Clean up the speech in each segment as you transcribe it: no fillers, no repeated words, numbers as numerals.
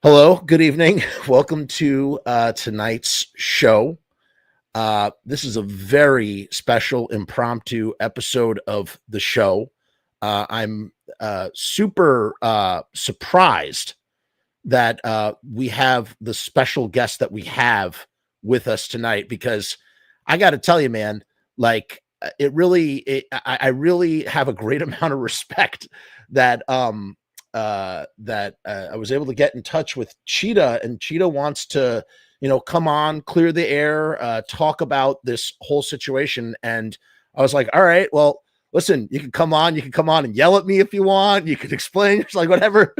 Hello, good evening. Welcome to tonight's show. This is a very special impromptu episode of the show. I'm super surprised that we have the special guest that we have with us tonight because I got to tell you, man, like I really have a great amount of respect that I was able to get in touch with Cheetah, and Cheetah wants to, come on, clear the air, talk about this whole situation. And I was like, all right, well, listen, you can come on and yell at me if you want. You can explain, it's like whatever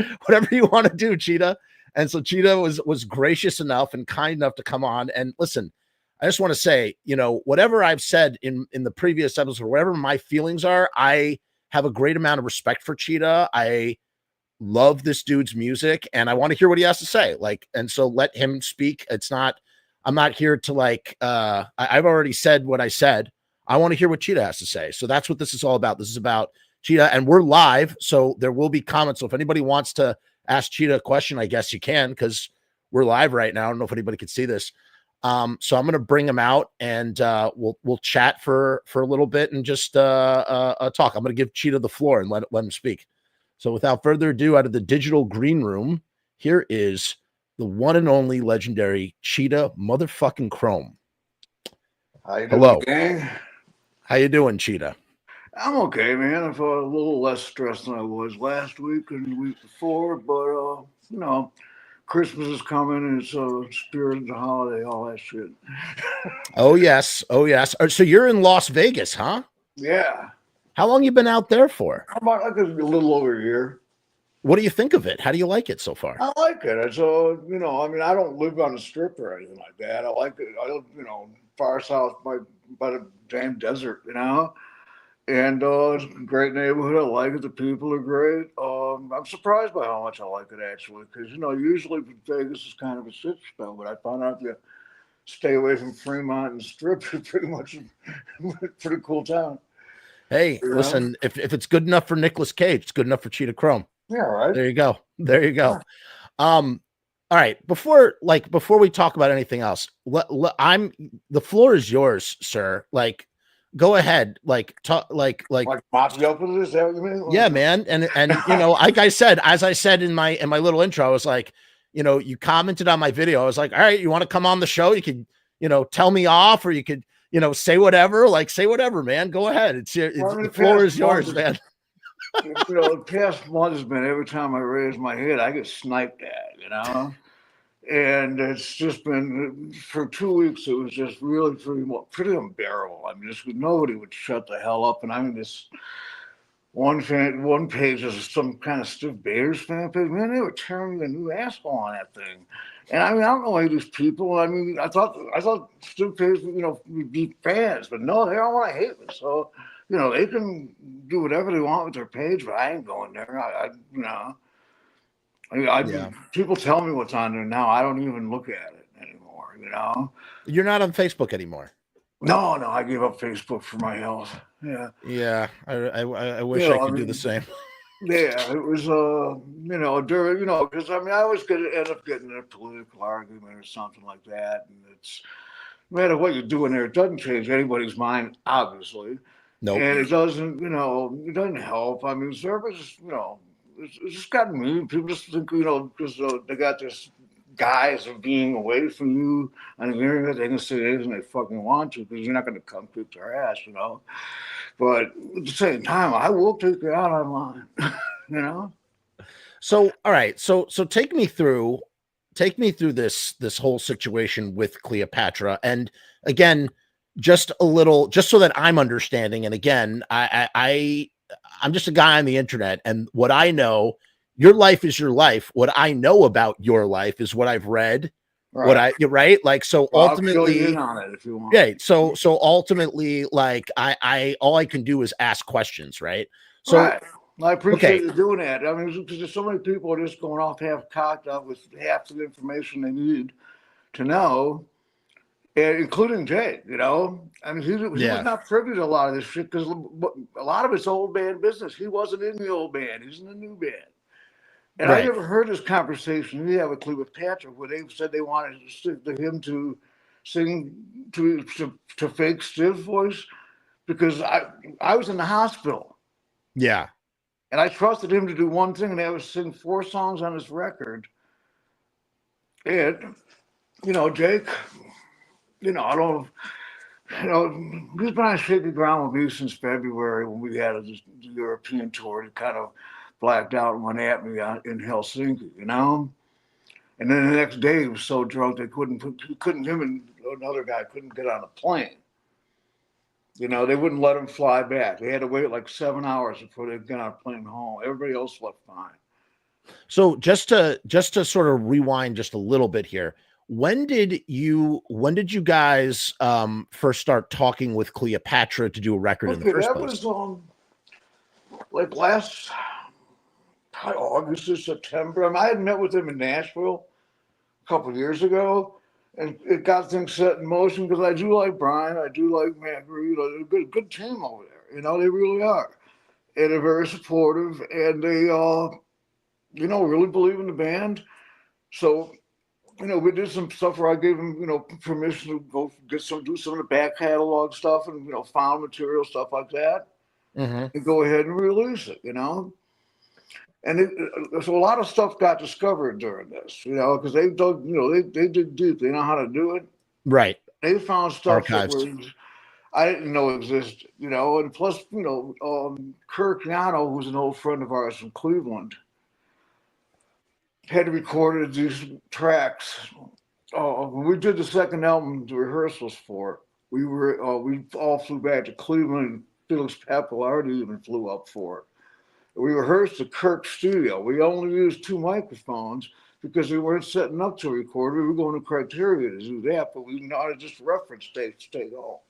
you want to do, Cheetah. And so Cheetah was gracious enough and kind enough to come on. And listen, I just want to say, whatever I've said in the previous episode, whatever my feelings are, I have a great amount of respect for Cheetah. I love this dude's music and I want to hear what he has to say. And so let him speak. I'm not here to I've already said what I said. I want to hear what Cheetah has to say. So that's what this is all about. This is about Cheetah, and we're live. So there will be comments. So if anybody wants to ask Cheetah a question, I guess you can, because we're live right now. I don't know if anybody can see this. So I'm going to bring him out and we'll chat for a little bit and just talk. I'm going to give Cheetah the floor and let him speak. So without further ado, out of the digital green room, here is the one and only legendary Cheetah motherfucking Chrome. How you doing, Hello. gang? How you doing, Cheetah? I'm okay, man. I felt a little less stressed than I was last week and the week before, but Christmas is coming and it's spirit of the holiday, all that shit. Oh yes. So you're in Las Vegas, huh? Yeah. How long you been out there for? About like a little over a year. What do you think of it? How do you like it so far? I like it. It's I don't live on the strip or anything like that. I like it. I live, far south by the damn desert, And it's a great neighborhood. I like it. The people are great. I'm surprised by how much I like it actually, because usually Vegas is kind of a shit show, but I found out if you stay away from Fremont and Strip, it's pretty much a pretty cool town. Hey, listen, if it's good enough for Nicolas Cage, it's good enough for Cheetah Chrome. Yeah, right. There you go. Yeah. All right. Before we talk about anything else, the floor is yours, sir. Go ahead. Talk. Like mop you up with this? Is that what you mean? Yeah, man. And as I said in my little intro, I was like, you commented on my video. I was like, all right, you want to come on the show? You could, tell me off, or you could, say whatever. Say whatever, man. Go ahead. The floor is yours, man. The past month has been every time I raise my head, I get sniped at, And it's just been for 2 weeks. It was just really pretty unbearable. I mean, nobody would shut the hell up. And I mean, this one page is some kind of Stiv Bators fan page. Man, they were tearing me a new asshole on that thing. And I mean, I don't know any of these people. I mean, I thought Stiv Bators, would be fans, but no, they don't want to hate me. So, they can do whatever they want with their page, but I ain't going there. People tell me what's on there now. I don't even look at it anymore. You're not on Facebook anymore. No, I gave up Facebook for my health. Yeah. I wish I could do the same. Yeah, it was during because I mean I always end up getting in a political argument or something like that, and it's no matter what you do in there, it doesn't change anybody's mind, obviously. No, nope. And it doesn't help. I mean, service, it's just gotten mean. People just think, because they got this guise of being away from you on the internet. They can say anything they fucking want to because you're not going to come kick their ass, But at the same time, I will take it out online, So, all right. So take me through this whole situation with Cleopatra. And again, just so that I'm understanding. And again, I'm just a guy on the internet, and what I know, your life is your life. What I know about your life is what I've read. Right. Ultimately, I'll fill you in on it if you want. Yeah. So ultimately, I all I can do is ask questions, right? So right. I appreciate you doing that. I mean, because there's so many people are just going off half cocked up with half the information they need to know. Including Jay, I mean, he was not privy to a lot of this shit because a lot of it's old band business. He wasn't in the old band; he's in the new band. And I Right. never heard this conversation we had with Cleopatra where they said they wanted him to sing to fake Stiv's voice because I was in the hospital Yeah. and I trusted him to do one thing and that was sing 4 songs on this record. And Jake, I don't. He's been on shaky ground with me since February when we had the European tour. He kind of blacked out and went at me in Helsinki, And then the next day he was so drunk they him and another guy couldn't get on a plane. They wouldn't let him fly back. They had to wait like 7 hours before they got on a plane home. Everybody else left fine. So just to sort of rewind just a little bit here. When did you guys first start talking with Cleopatra to do a record in the first place? That was like last August or September. I had met with him in Nashville a couple of years ago, and it got things set in motion because I do like Brian, I do like Matt Reed, they're a good team over there. They really are, and they're very supportive, and they really believe in the band. So we did some stuff where I gave them, permission to go do some of the back catalog stuff and, found material, stuff like that, and go ahead and release it, And so a lot of stuff got discovered during this, because they dug, they dig deep. They know how to do it. Right. They found stuff Archives. that I didn't know existed, and plus, Kirk Yano, who's an old friend of ours from Cleveland, had recorded these tracks. When we did the second album, the rehearsals for it, we all flew back to Cleveland. Felix Pappalardi even flew up for it. We rehearsed at Kirk's studio. We only used 2 microphones because we weren't setting up to record. We were going to Criteria to do that, but we know how to just reference stay home.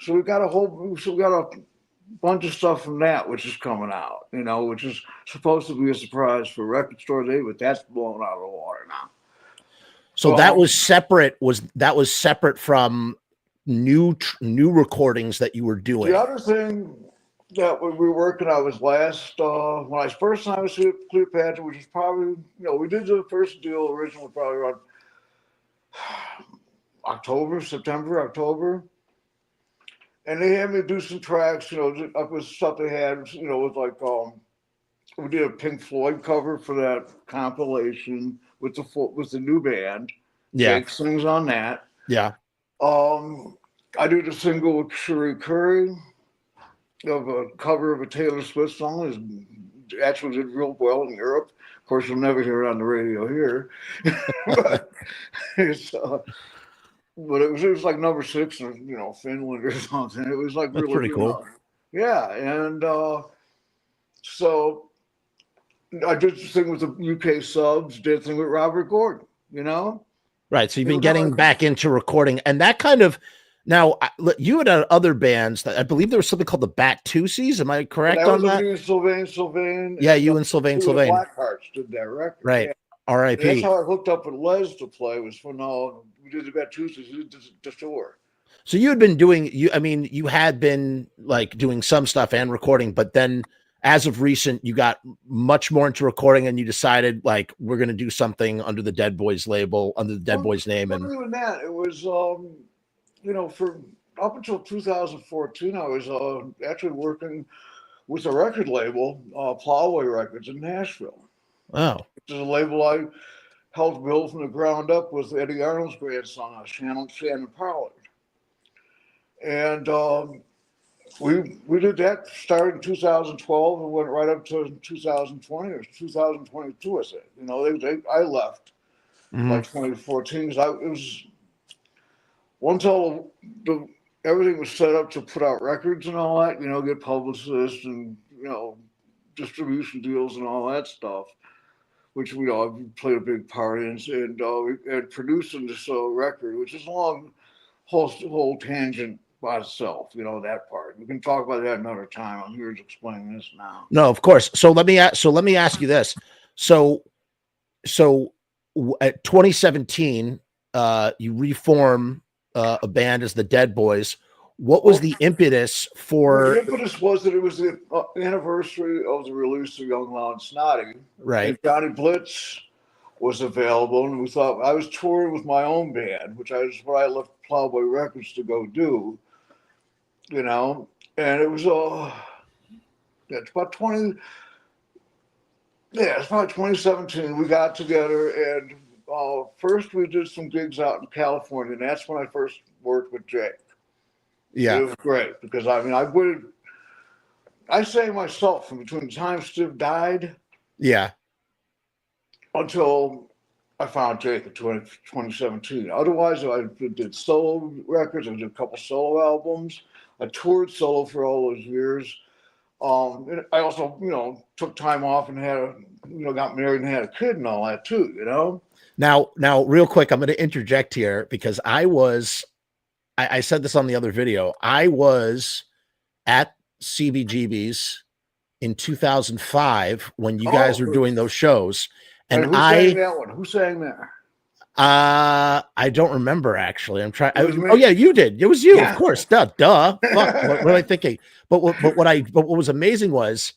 So we got a bunch of stuff from that, which is coming out, which is supposed to be a surprise for Record Store Day, but that's blown out of the water now. So that was separate. That was separate from new recordings that you were doing? The other thing that we were working on was last when I first time I was at Cleopatra, which was probably we did the first deal originally probably around September, October. And they had me do some tracks, up with stuff they had, with like, we did a Pink Floyd cover for that compilation with the new band. Yeah. Jake sings on that. Yeah. I did a single with Cherie Curry of a cover of a Taylor Swift song. It actually did real well in Europe. Of course, you'll never hear it on the radio here. But it was like number 6 in Finland or something. It was like That's really pretty cool. Yeah, and so I did the thing with the UK subs, did the thing with Robert Gordon, Right. So you've been getting back into recording, and that kind of now you had other bands that I believe there was something called the Bat Tussies. Am I correct on that? Sylvain. Yeah, you and Sylvain. Blackhearts did that record. Right. Yeah. R.I.P. That's how I hooked up with Les to play. Was when we did the Bat Tussies, we did the tour. So you had been doing you had been like doing some stuff and recording, but then as of recent, you got much more into recording and you decided like, we're going to do something under the Dead Boys label, under the Dead Boys name. And even that, it was, for up until 2014, I was actually working with a record label, Plowboy Records in Nashville. Oh, which is a label I helped build from the ground up with Eddie Arnold's grandson, Shannon Pollard. And we did that, started in 2012 and went right up to 2020 or 2022, I said. I left like 2014 because it was once everything was set up to put out records and all that, get publicists and, distribution deals and all that stuff, which we all played a big part in, and producing this record, which is a long whole tangent by itself, that part. We can talk about that another time. I'm here to explain this now. No, of course. So let me ask you this. So at 2017, you reform a band as the Dead Boys. What was the impetus The for impetus was that it was the anniversary of the release of Young, Loud, and Snotty, right? and Johnny Blitz was available, and we thought I was touring with my own band, which is what I left Plowboy Records to go do, you know, and it was it's about 20, yeah, it's probably 2017. We got together, and first we did some gigs out in California, and that's when I first worked with Jake. Yeah, It was great because I mean I say myself from between the time Stiv died yeah, until I found Jake in 2017. Otherwise, I did solo records. I did a couple solo albums. I toured solo for all those years. And I also, took time off and got married and had a kid and all that too. Now, real quick, I'm going to interject here because I said this on the other video. I was at CBGB's in 2005 when you guys were doing those shows. And who sang that one? Who sang that? I don't remember actually. I'm trying. Oh yeah, you did. It was you, of course. Duh. Fuck. What am I thinking? But what was amazing was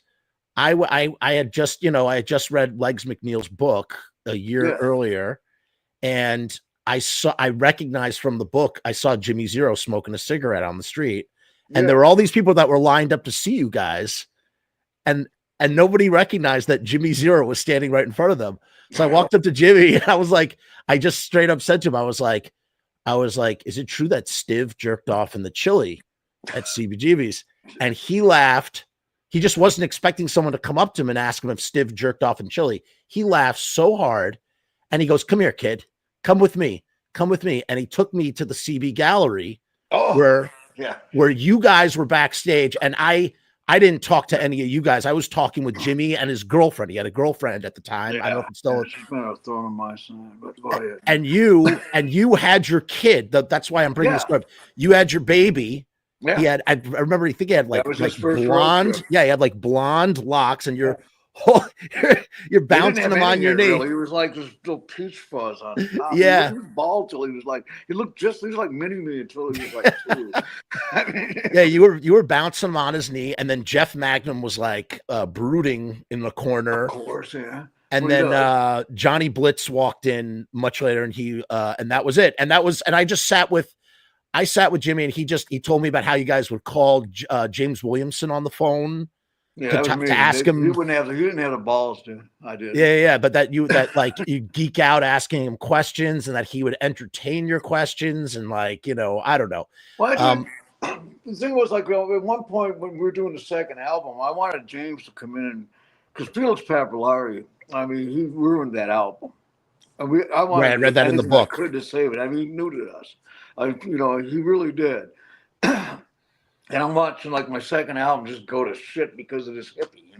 I had just read Legs McNeil's book a year earlier, and I recognized from the book, I saw Jimmy Zero smoking a cigarette on the street, and there were all these people that were lined up to see you guys, and nobody recognized that Jimmy Zero was standing right in front of them. So I walked up to Jimmy and I just straight up said to him, I was like, is it true that Stiv jerked off in the chili at CBGB's? And he laughed. He just wasn't expecting someone to come up to him and ask him if Stiv jerked off in chili. He laughed so hard and he goes, "Come here, kid. Come with me. Come with me." And he took me to the CB gallery where you guys were backstage. And I didn't talk to any of you guys. I was talking with Jimmy and his girlfriend. He had a girlfriend at the time. I don't know if it's still. She's been a thorn on my side, but go ahead. And you had your kid. That's why I'm bringing this up. You had your baby. Yeah. He had. I remember. I think he had like blonde. Yeah, he had like blonde locks, and you're bouncing him on your knee. Really. He was like this little peach fuzz on top. Yeah, he was bald till he was like. He was like mini me until he was like 2. Yeah, you were bouncing him on his knee, and then Jeff Magnum was like brooding in the corner. Of course, yeah. And then Johnny Blitz walked in much later, and and that was it. And I just sat with Jimmy, and he told me about how you guys would call James Williamson on the phone to ask him. He didn't have the balls to. I did. Yeah. But that you geek out asking him questions, and that he would entertain your questions, and I don't know. Well, the thing was at one point when we were doing the second album, I wanted James to come in because Felix Papillari, I mean, he ruined that album. I read that in the book. I couldn't save it. I mean, he knew to us. He really did. And I'm watching my second album just go to shit because of this hippie,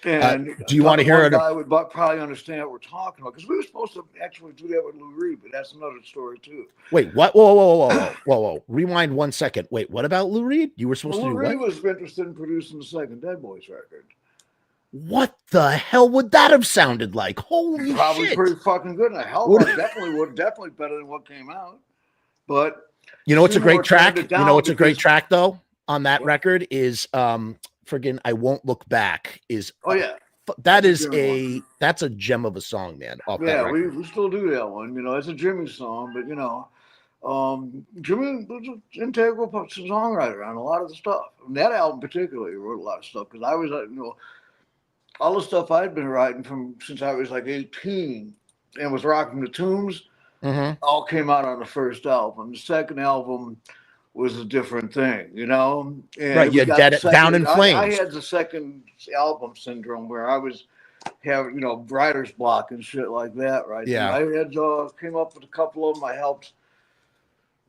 And do you want to hear it? I would probably understand what we're talking about because we were supposed to actually do that with Lou Reed, but that's another story too. Wait, what? Whoa! Rewind 1 second. Wait, what about Lou Reed? You were supposed to do what? Lou Reed was interested in producing the second Dead Boys record. What the hell would that have sounded like? Holy Probably shit! Pretty fucking good. And definitely better than what came out. But it's a great track. It's a great track though on that record is friggin' I Won't Look Back is that's a gem of a song, man. We still do that one. It's a Jimmy song, but Jimmy was an integral songwriter on a lot of the stuff. And that album particularly, he wrote a lot of stuff because I was all the stuff I'd been writing from since I was like 18 and was rocking the tunes. Mm-hmm. All came out on the first album. The second album was a different thing, And right, you had Down in Flames. I had the second album syndrome where I was having, writer's block and shit like that, right? Yeah. And I had came up with a couple of them. I helped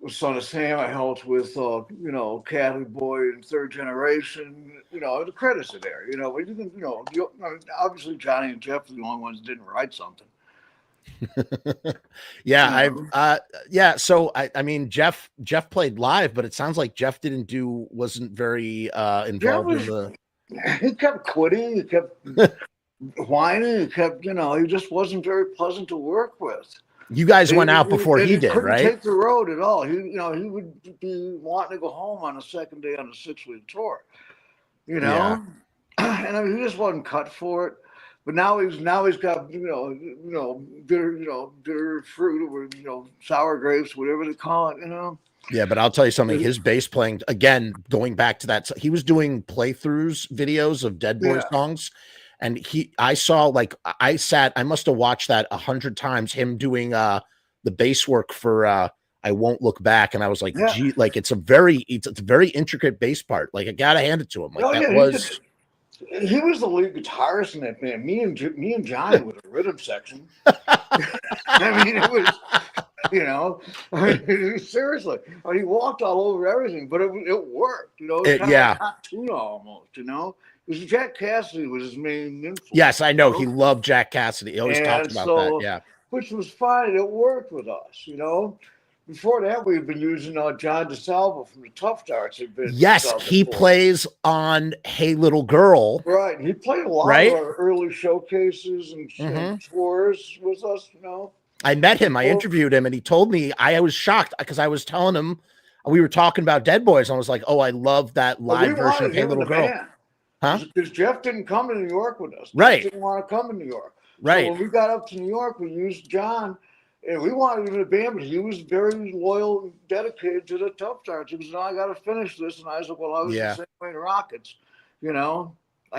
with Son of Sam. I helped with, Catholic Boy and Third Generation. The credits are there. But you can, obviously Johnny and Jeff are the only ones that didn't write something. So I mean Jeff played live, but it sounds like Jeff wasn't very involved he kept quitting, he kept whining, he kept he just wasn't very pleasant to work with. You guys went out before and he he did, couldn't right? take the road at all. He would be wanting to go home on the second day on the 6-week tour. Yeah. And I mean, he just wasn't cut for it. But now he's got bitter fruit, or sour grapes, whatever they call it. Yeah, but I'll tell you something. His bass playing, again, going back to that, he was doing playthroughs videos of Dead Boy songs, and I saw, like, I must have watched that 100 times. Him doing the bass work for "I Won't Look Back," and I was like, gee, like it's a very intricate bass part. Like, I gotta hand it to him. Like he was the lead guitarist in that band. Me and Johnny were the rhythm section. I mean, it was. Seriously, I mean, he walked all over everything, but it worked. It was kind of like hot tuna almost. Because Jack Cassidy was his main influence. Yes, I know. He loved Jack Cassidy. He always talked about that. Yeah, which was fine. It worked with us. Before that, we've been using John DeSalvo from the Tough Darts. Yes, he plays on "Hey Little Girl." Right, he played a lot of our early showcases and tours with us. I met him. I interviewed him, and he told me, I was shocked because I was telling him, we were talking about Dead Boys. I was like, oh, I love that live version of "Hey Little Girl." Huh? Because Jeff didn't come to New York with us. Right. Jeff didn't want to come to New York. Right. So when we got up to New York, we used John, and we wanted him in a band, but he was very loyal and dedicated to the Tough Darts. He was, I got to finish this. And I said, well, I was the same way in Rockets. I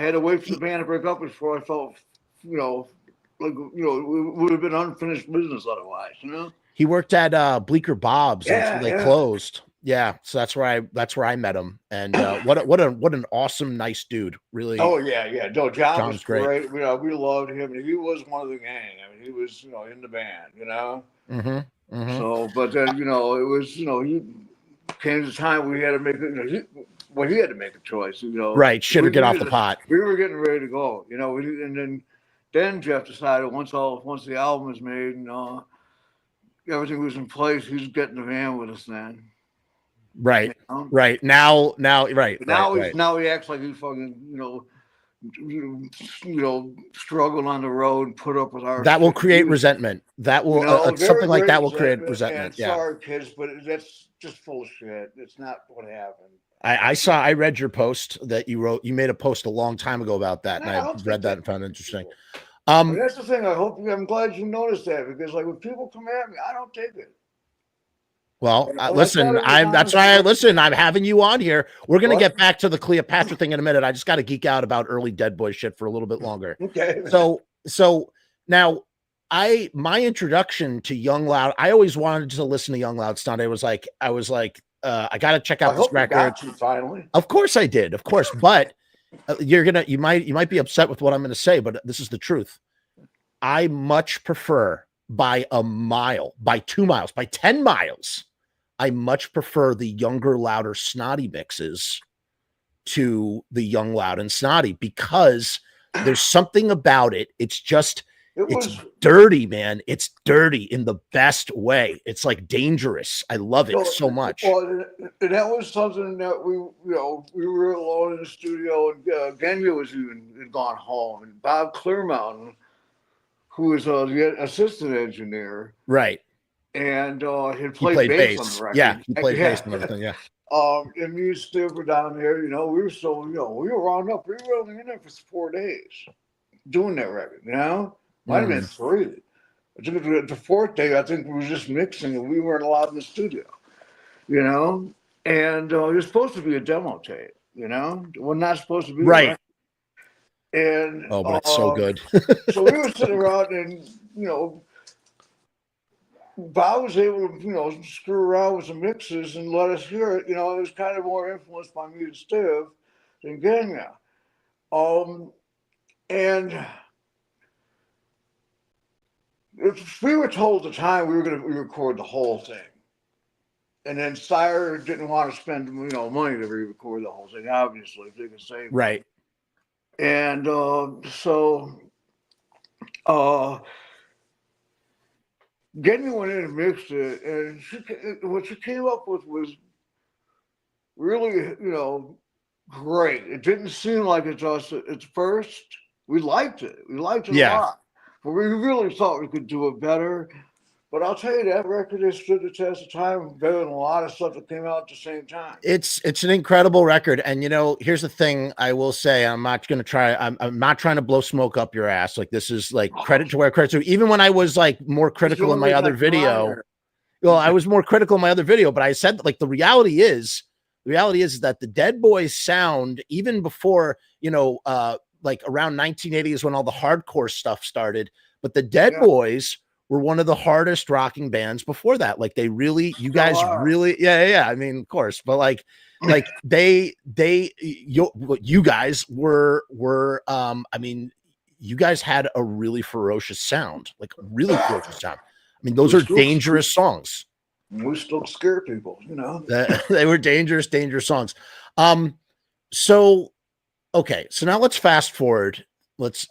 had to wait for the band to break up before I felt, it would have been unfinished business otherwise, He worked at Bleecker Bob's until they closed. Yeah, so that's where I met him, and what an awesome, nice dude. Really. Oh yeah. No, John was great. We loved him, and he was one of the gang. I mean, he was in the band. So, but then it was he came to the time we had to make it. He had to make a choice. Right, shit or get off the pot. We were getting ready to go. And then Jeff decided once the album was made and everything was in place, he's getting the van with us then. Right. Right. Now right. Now he acts like he's fucking, struggled on the road and put up with our. That will create resentment. That will something like that will create resentment. Yeah. Sorry, kids, but that's just full of shit. It's not what happened. I read your post that you wrote. You made a post a long time ago about that, and I read that and found it interesting. That's the thing. I'm glad you noticed that, because like when people come at me, I don't take it. Well, listen, that's why I'm having you on here. We're going to get back to the Cleopatra thing in a minute. I just got to geek out about early Dead Boy shit for a little bit longer. Okay. So now my introduction to Young Loud, I always wanted to listen to Young Loud Stunt. I was like, I got to check out this record. Finally. Of course I did. Of course. But you might be upset with what I'm going to say, but this is the truth. I much prefer by a mile, by 2 miles, by 10 miles. I much prefer the younger, louder, snotty mixes to the young, loud, and snotty, because there's something about it. It's dirty, man. It's dirty in the best way. It's like dangerous. I love it so much. Well, and that was something that we were alone in the studio, and Genya had gone home, and Bob Clearmountain, who was the assistant engineer, right? And he played bass on the record. Yeah, he played bass and everything. Yeah. And me and Stiv were down there. We were wound up. We were only in there for 4 days doing that record. Might have been 3. I think the 4th day, I think we were just mixing, and we weren't allowed in the studio. And it was supposed to be a demo tape. We're not supposed to be right. And but it's so good. So we were sitting around, and Bob was able to, screw around with some mixes and let us hear it. It was kind of more influenced by me and Stiv than Genya. And if we were told at the time we were going to re-record the whole thing. And then Sire didn't want to spend, money to re-record the whole thing, obviously, if they could save it. Right. And Genya went in and mixed it, and what she came up with was really, great. It didn't seem like it's us at first. We liked it. We liked it a lot. But we really thought we could do it better. But I'll tell you, that record has stood the test of time better than a lot of stuff that came out at the same time. It's an incredible record. And here's the thing I will say, I'm not trying to blow smoke up your ass. Like, this is like credit to where credit's due. Even when I was like more critical in my other video, well, I was more critical in my other video, but I said that, like, the reality is that the Dead Boys sound, even before, like around 1980 is when all the hardcore stuff started, but the Dead Boys were one of the hardest rocking bands before that. Like, they really, you guys really, yeah. I mean, of course, but like you guys were, I mean, you guys had a really ferocious sound, like really ferocious sound. I mean, those are dangerous songs. We still scare people, They were dangerous songs. So, okay. So now let's fast forward. Let's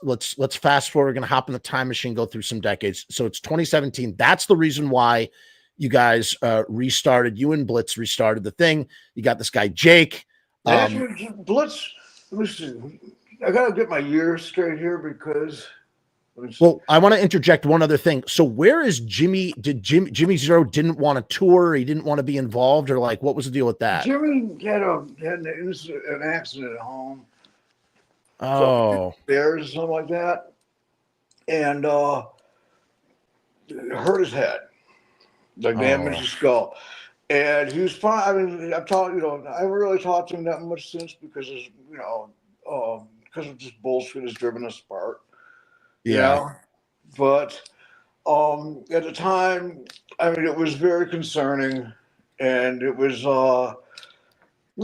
fast forward. We're going to hop in the time machine, go through some decades. So it's 2017. That's the reason why you guys restarted. You and Blitz restarted the thing. You got this guy, Jake. Blitz, listen, I got to get my years straight here because... Well, I want to interject one other thing. So where is Jimmy? Did Jimmy Zero didn't want to tour? He didn't want to be involved, or like, what was the deal with that? Jimmy had an accident at home. Oh, Bears or something like that, and hurt his head, like damaged his skull. And he was fine. I mean, I've talked, I haven't really talked to him that much since because because of this bullshit has driven us apart. Yeah. But at the time, I mean, it was very concerning, and it was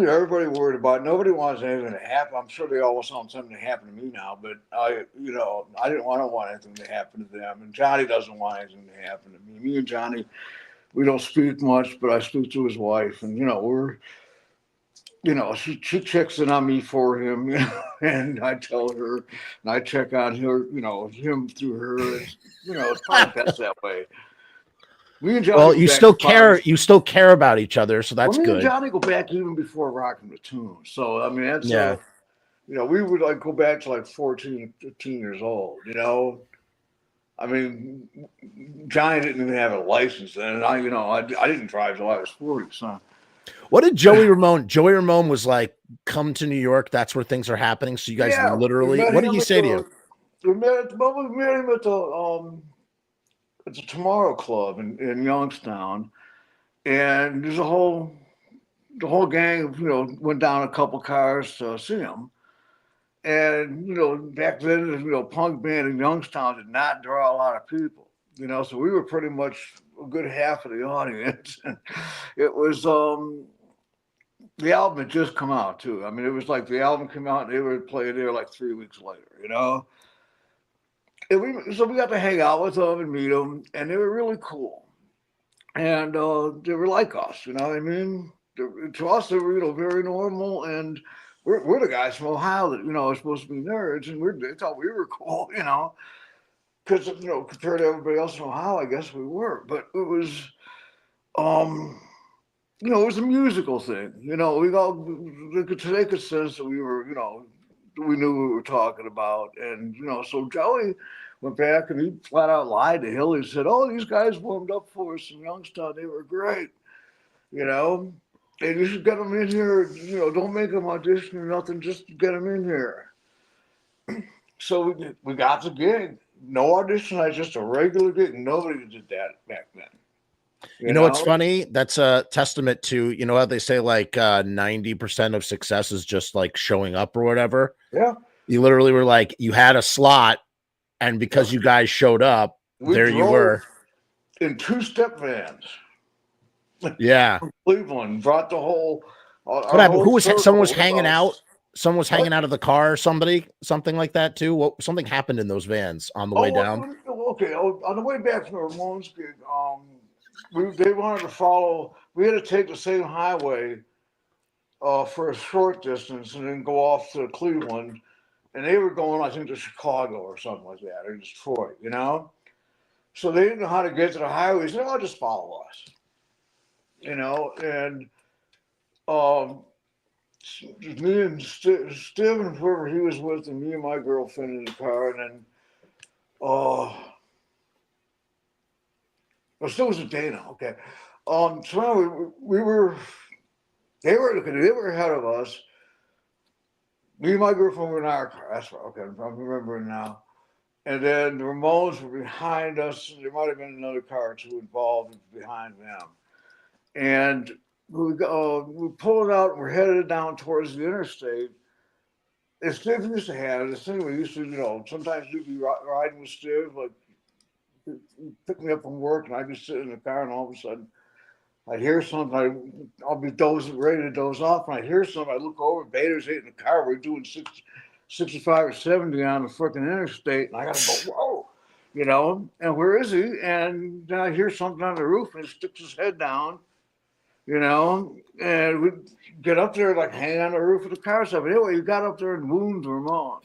everybody worried about it. Nobody wants anything to happen. I'm sure they all want something to happen to me now, but I don't want anything to happen to them, and Johnny doesn't want anything to happen to me. Me and Johnny, we don't speak much, but I speak to his wife, and we're. She checks in on me for him, and I tell her, and I check on her, him through her. It's probably best that way. Me and Johnny. Well, you still care. You still care about each other, so that's good. Me and Johnny go back even before Rockin' the Tune. So I mean, that's we would like go back to like 14, 15 years old. I mean, Johnny didn't even have a license then, and I didn't drive till I was 40. So. What did Joey Ramone? Joey Ramone was like, come to New York. That's where things are happening. So you guys literally, what did he say to you? We met him at the Tomorrow Club in Youngstown, and there's the whole gang, went down a couple cars to see him. And back then, punk band in Youngstown did not draw a lot of people. So we were pretty much a good half of the audience. And it was the album had just come out too. I mean, it was like the album came out and they would play there like 3 weeks later, And so we got to hang out with them and meet them, and they were really cool. And they were like us, you know what I mean? To us, they were very normal, and we're the guys from Ohio that are supposed to be nerds, and they thought we were cool, because compared to everybody else in Ohio, I guess we were. But it was, it was a musical thing. They could sense that we were, we knew what we were talking about, and so Joey went back and he flat out lied to Hill. He said, "Oh, these guys warmed up for us in Youngstown. They were great, and you should get them in here. Don't make them audition or nothing. Just get them in here." So we got the gig. No audition. I just a regular gig. Nobody did that back then. You know what's funny? That's a testament to, how they say like 90% of success is just like showing up or whatever. Yeah. You literally were like, you had a slot, and because you guys showed up, there you were. In 2-step vans. Yeah. From Cleveland, brought the whole. What happened? Someone was hanging out? Someone was hanging out of the car, something like that too. Something happened in those vans on the way down. Okay. On the way back from the Ramones gig, they wanted to follow. We had to take the same highway for a short distance and then go off to Cleveland. And they were going, I think, to Chicago or something like that, or Detroit, So they didn't know how to get to the highway. They said, "Oh, just follow us." And me and Stiv and whoever he was with, and me and my girlfriend in the car, and then Well, still was a Dana. Okay. So anyway, they were ahead of us. Me and my girlfriend were in our car. That's right. Okay, I'm remembering now. And then the Ramones were behind us. There might have been another car or two involved behind them. And we pulled out and we're headed down towards the interstate. And Stiv used to have this thing we used to, sometimes you'd be riding with Stiv, like he'd pick me up from work and I'd be sitting in the car and all of a sudden I'd hear something, I'll be ready to doze off, and I'd hear something, I'd look over, Bader's hitting the car, we're doing 65 or 70 on the freaking interstate, and I gotta go, whoa, and where is he? And then I hear something on the roof, and he sticks his head down, and we get up there, like hang on the roof of the car stuff. But anyway, he got up there and wounded the Ramones,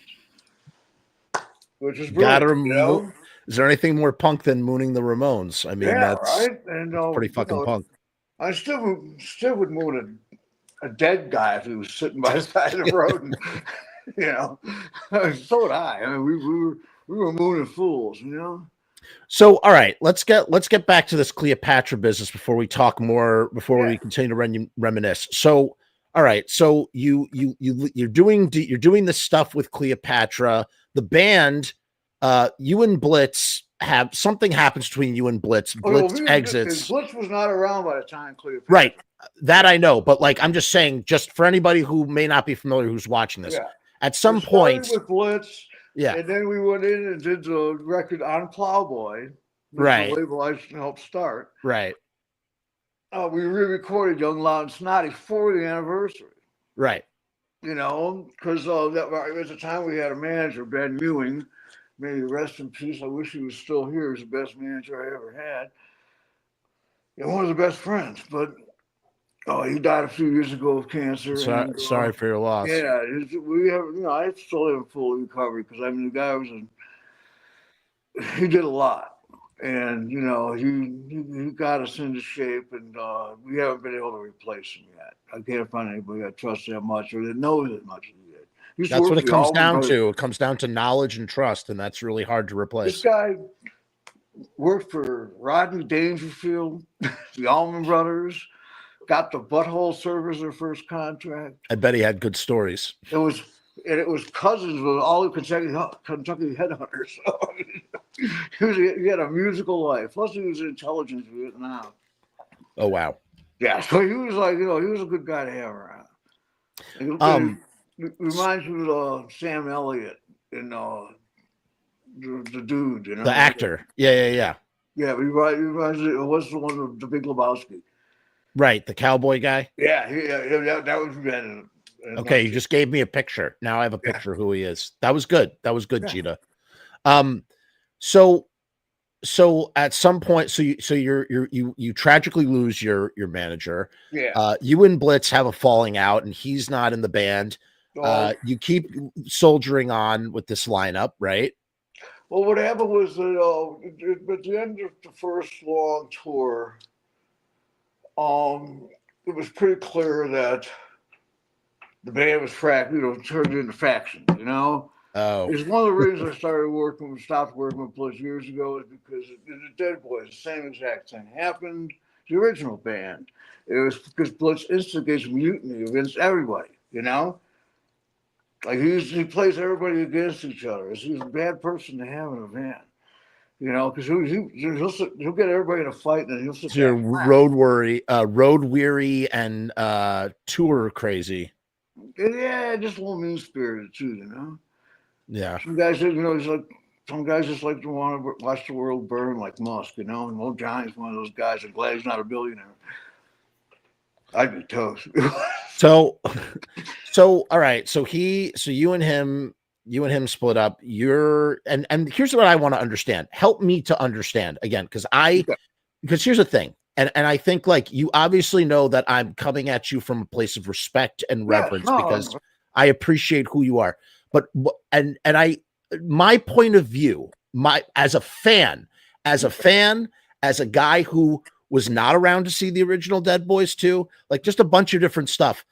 which is brilliant, Is there anything more punk than mooning the Ramones? I mean, yeah, that's right. And pretty fucking punk. I still would moon a dead guy if he was sitting by the side of the road, and, so would I. I mean, we were mooning fools, So, all right, let's get back to this Cleopatra business before we talk more. Before we continue to reminisce. So, all right, so you're doing this stuff with Cleopatra. The band, you and Blitz have something happens between you and Blitz. Blitz exits. Blitz was not around by the time Cleopatra. Right, that I know, but like I'm just saying, just for anybody who may not be familiar who's watching this, at some point with Blitz. Yeah, and then we went in and did the record on Plowboy, right? The label I helped start, right? We re-recorded Young, Loud, and Snotty for the anniversary, right? Because at the time we had a manager, Ben Ewing, may he rest in peace. I wish he was still here. He's the best manager I ever had, and one of the best friends. But he died a few years ago of cancer. Sorry for your loss. Yeah, we have. I still haven't fully recovered because the guy he did a lot, and he got us into shape, and we haven't been able to replace him yet. I can't find anybody I trust that much or that knows as much as he did. That's what it comes down to. It comes down to knowledge and trust, and that's really hard to replace. This guy worked for Rodney Dangerfield, the Allman Brothers. Got the Butthole Servers their first contract. I bet he had good stories. It was cousins with all the Kentucky headhunters. So he had a musical life. Plus, he was in intelligence in Vietnam. Oh wow! Yeah, so he was like, he was a good guy to have around. It reminds me of Sam Elliott in the dude, the actor. Yeah. Yeah, he reminds me. It was the one with the Big Lebowski. Right, the cowboy guy. Yeah, that was Ben. Okay, you just gave me a picture. Now I have a picture of who he is. That was good. Cheetah. So at some point, you tragically lose your manager. Yeah. You and Blitz have a falling out, and he's not in the band. You keep soldiering on with this lineup, right? Well, what happened was that at the end of the first long tour. It was pretty clear that the band was turned into factions, Oh. It's one of the reasons I stopped working with Blitz years ago is because the Dead Boys, the same exact thing happened. The original band. It was because Blitz instigates mutiny against everybody, Like he plays everybody against each other. He's a bad person to have in a band. Because he'll get everybody in a fight, and then he'll sit there. Road weary, and tour crazy. Yeah, just a little mean spirited too, Yeah. Some guys, some guys just like to want to watch the world burn, like Musk, And old Johnny's one of those guys. I'm glad he's not a billionaire. I'd be toast. So all right. So you and him split up. And here's what I want to understand. Help me to understand again, because here's the thing. And I think like you obviously know that I'm coming at you from a place of respect and reverence because I appreciate who you are. But my point of view, as a fan, as a guy who was not around to see the original Dead Boys too, like just a bunch of different stuff.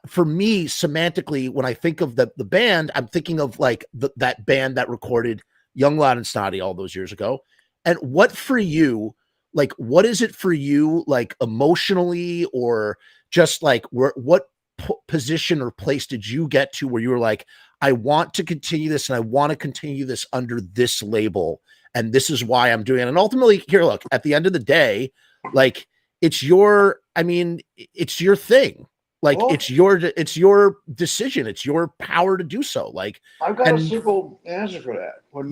For me, semantically, when I think of the band, I'm thinking of like that band that recorded Young, Loud, and Snotty all those years ago. And what for you like, what is it for you, like emotionally, or just like what position or place did you get to where you were like, I want to continue this and I want to continue this under this label. And this is why I'm doing it. And ultimately here, look, at the end of the day, like it's your, I mean, it's your thing. Like it's your decision. It's your power to do so. Like I've got a simple answer for that. When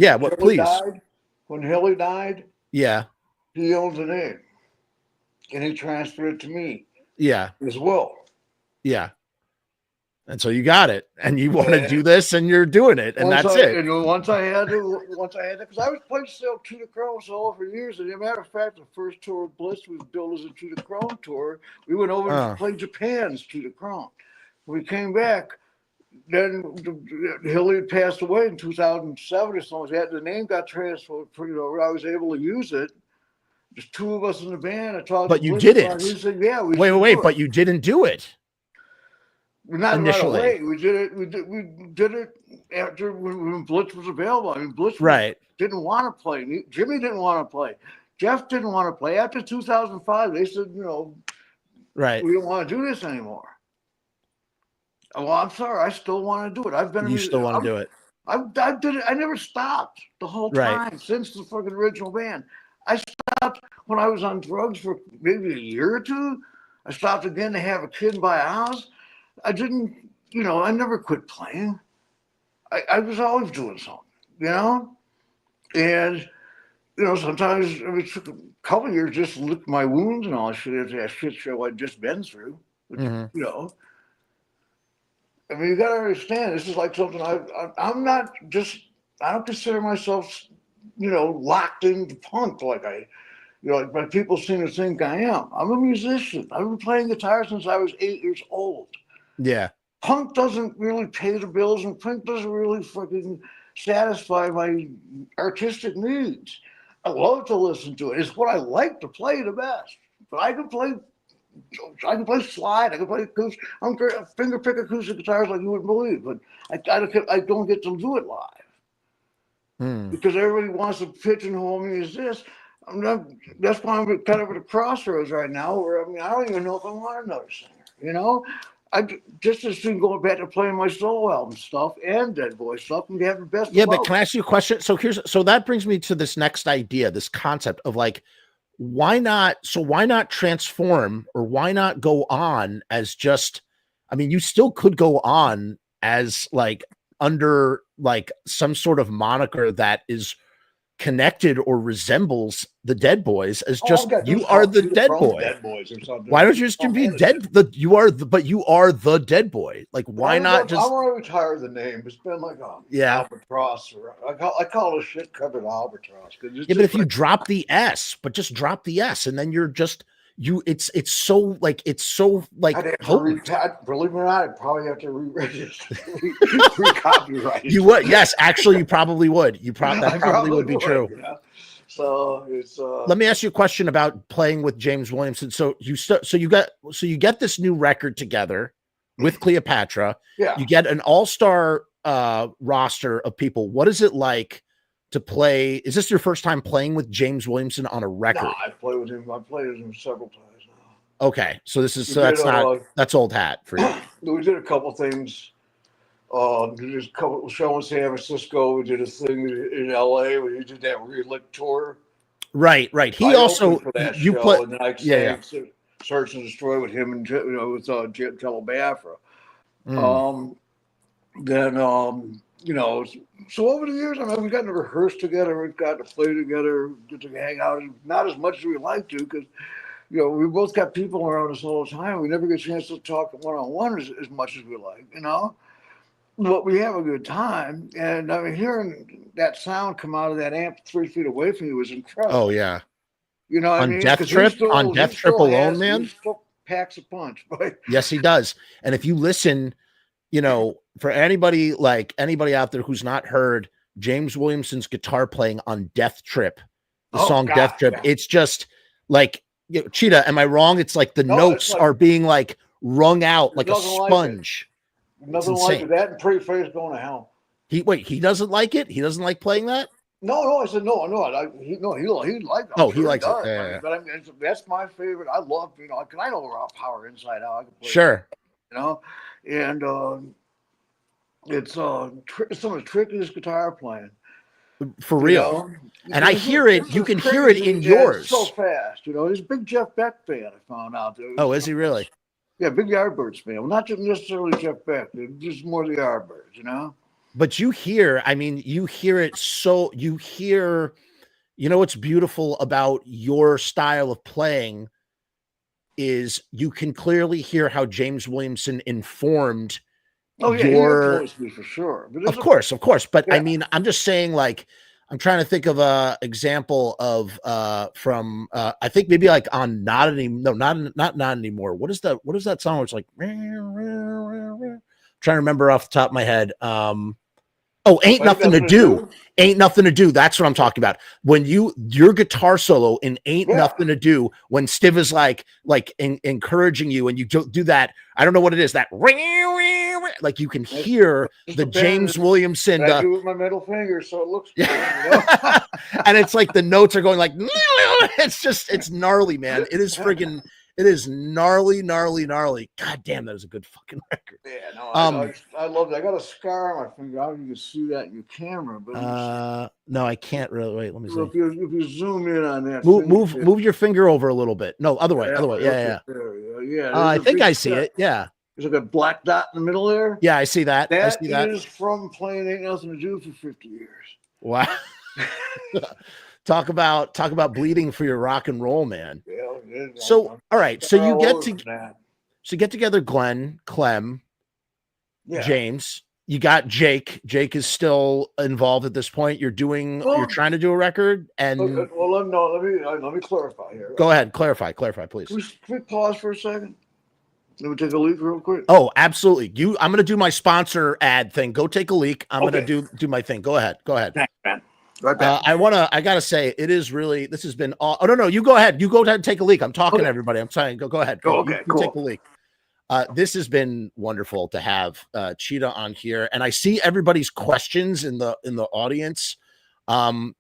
when Hilly died, yeah, he owned the name, and he transferred it to me. Yeah, as well. Yeah, and so you got it, and you want to do this, and you're doing it, and that's it. And once I had to, because I was playing Cheetah Chrome all for years. And as a matter of fact, the first tour of Bliss was billed as a Cheetah Chrome tour. We went over to play Japan's Cheetah Chrome. We came back. Then Hilly had passed away in 2007 or so. The name got transferred. I was able to use it. There's two of us in the band. I talked. But you didn't. He said, "Yeah, wait. But you didn't do it. Not initially. Right away. We did it after when Blitz was available. I mean, Blitz didn't want to play. Jimmy didn't want to play. Jeff didn't want to play. After 2005, they said, we don't want to do this anymore. Well, I'm sorry. I still want to do it. You still want to do it. I did it. I never stopped the whole time since the fucking original band. I stopped when I was on drugs for maybe a year or two. I stopped again to have a kid and buy a house. I didn't, I never quit playing. I was always doing something, and, sometimes it took a couple of years just to lick my wounds and all that shit show I'd just been through, which, I mean, you got to understand, this is like something I'm not just, I don't consider myself, locked into punk like like people seem to think I am. I'm a musician. I've been playing guitar since I was 8 years old. Yeah. Punk doesn't really pay the bills, and punk doesn't really fucking satisfy my artistic needs. I love to listen to it. It's what I like to play the best. But I can play slide. I can play acoustic. I don't care, finger pick acoustic guitars like you wouldn't believe. But I don't get to do it live because everybody wants to pigeonhole me as this. That's why I'm kind of at a crossroads right now. Where I don't even know if I want another singer. I just as soon going back to playing my solo album stuff and Dead Boy stuff and have the best. Yeah, but can I ask you a question? So that brings me to this next idea, this concept of like, why not transform, or why not go on as just, I mean, you still could go on as like under like some sort of moniker that is connected or resembles the Dead Boys as just you are the Dead Boy. Dead Boys or something. Why don't you just be Dead? You are the Dead Boy. Like, why not just? I want to retire the name. It's been like albatross. I call it shit covered albatross. But if you drop the S, just drop the S, and then you're just you. It's so like potent. Believe it or not, I'd probably have to re-register, re-copyright. You would, yes. Actually, you probably would. That probably would be true. So it's. Let me ask you a question about playing with James Williamson. So you get this new record together with Cleopatra. Yeah. You get an all-star roster of people. What is it like to play? Is this your first time playing with James Williamson on a record? No, I've played with him. I've played with him several times now. Okay, so this is that's old hat for you. We did a couple things. We did a couple show in San Francisco. We did a thing in LA. We did that Relic tour. Right. He also you played. And then I sang Search and Destroy with him and with Cleopatra. So over the years, we got to rehearse together, we got to play together, get to hang out, not as much as we like to, because we both got people around us all the time. We never get a chance to talk one-on-one as much as we like, But we have a good time, and hearing that sound come out of that amp 3 feet away from you was incredible. Oh yeah, on Death Trip alone, man. He still packs a punch, but yes, he does. And if you listen, for anybody out there who's not heard James Williamson's guitar playing on Death Trip, the song Death Trip, it's just like Cheetah. Am I wrong? It's like the notes are being like wrung out like a sponge. Nothing like that, and Pretty Face Going to Hell. He doesn't like it? He doesn't like playing that? No, I said no. He liked it. I'm Oh, he sure he likes it. does. Yeah, I yeah, mean, yeah. but I mean, that's my favorite. I love, because I know raw power inside out. I can play, Sure. and it's some of the trickiest guitar playing. For You real. know, And I hear it. You can hear it in and it's so yours. fast. He's a big Jeff Beck fan. I found out. Oh, is he really? Yeah, big Yardbirds fan. Well, not just necessarily Jeff Beck. Just more the Yardbirds. But you hear, I mean, you hear it. So you hear, what's beautiful about your style of playing is you can clearly hear how James Williamson informed Oh yeah, he influenced me for sure. But of course. But yeah. I mean, I'm just saying, like, I'm trying to think of a example of from I think maybe like on not anymore. What is that song where it's like trying to remember off the top of my head. Ain't nothing to do. Ain't nothing to do. That's what I'm talking about. When your guitar solo in Ain't Nothing to Do, when Stiv is like encouraging you and you do that, I don't know what it is, that like you can hear the James Williamson. I do with my middle finger, so it looks cool, and it's like the notes are going like, it's gnarly, man. It is friggin'. It is gnarly. God damn, that is a good fucking record. Yeah, no, I love that. I got a scar on my finger. I don't know if you can see that in your camera, but no, I can't really. Wait, let me see. If you zoom in on that, move your finger over a little bit. No, other way. Yeah. I think I see it. Yeah. There's like a black dot in the middle there. Yeah, I see that. That is from playing Ain't Nothing to Do for 50 years. Wow. Talk about bleeding for your rock and roll, man. Yeah, so all right, so you get together, Glenn, Clem, James. You got Jake. Jake is still involved at this point. You're trying to do a record, and well, let me clarify here. Go ahead, clarify, please. Can we pause for a second? Let me take a leak real quick. Oh, absolutely. I'm going to do my sponsor ad thing. Go take a leak. I'm going to do my thing. Go ahead. Thanks, man. Right back. I gotta say, it is really, this has been all, no, you go ahead. You go ahead and take a leak. I'm talking to everybody. I'm saying, go ahead. Cool. Take a leak. This has been wonderful to have Cheetah on here. And I see everybody's questions in the audience.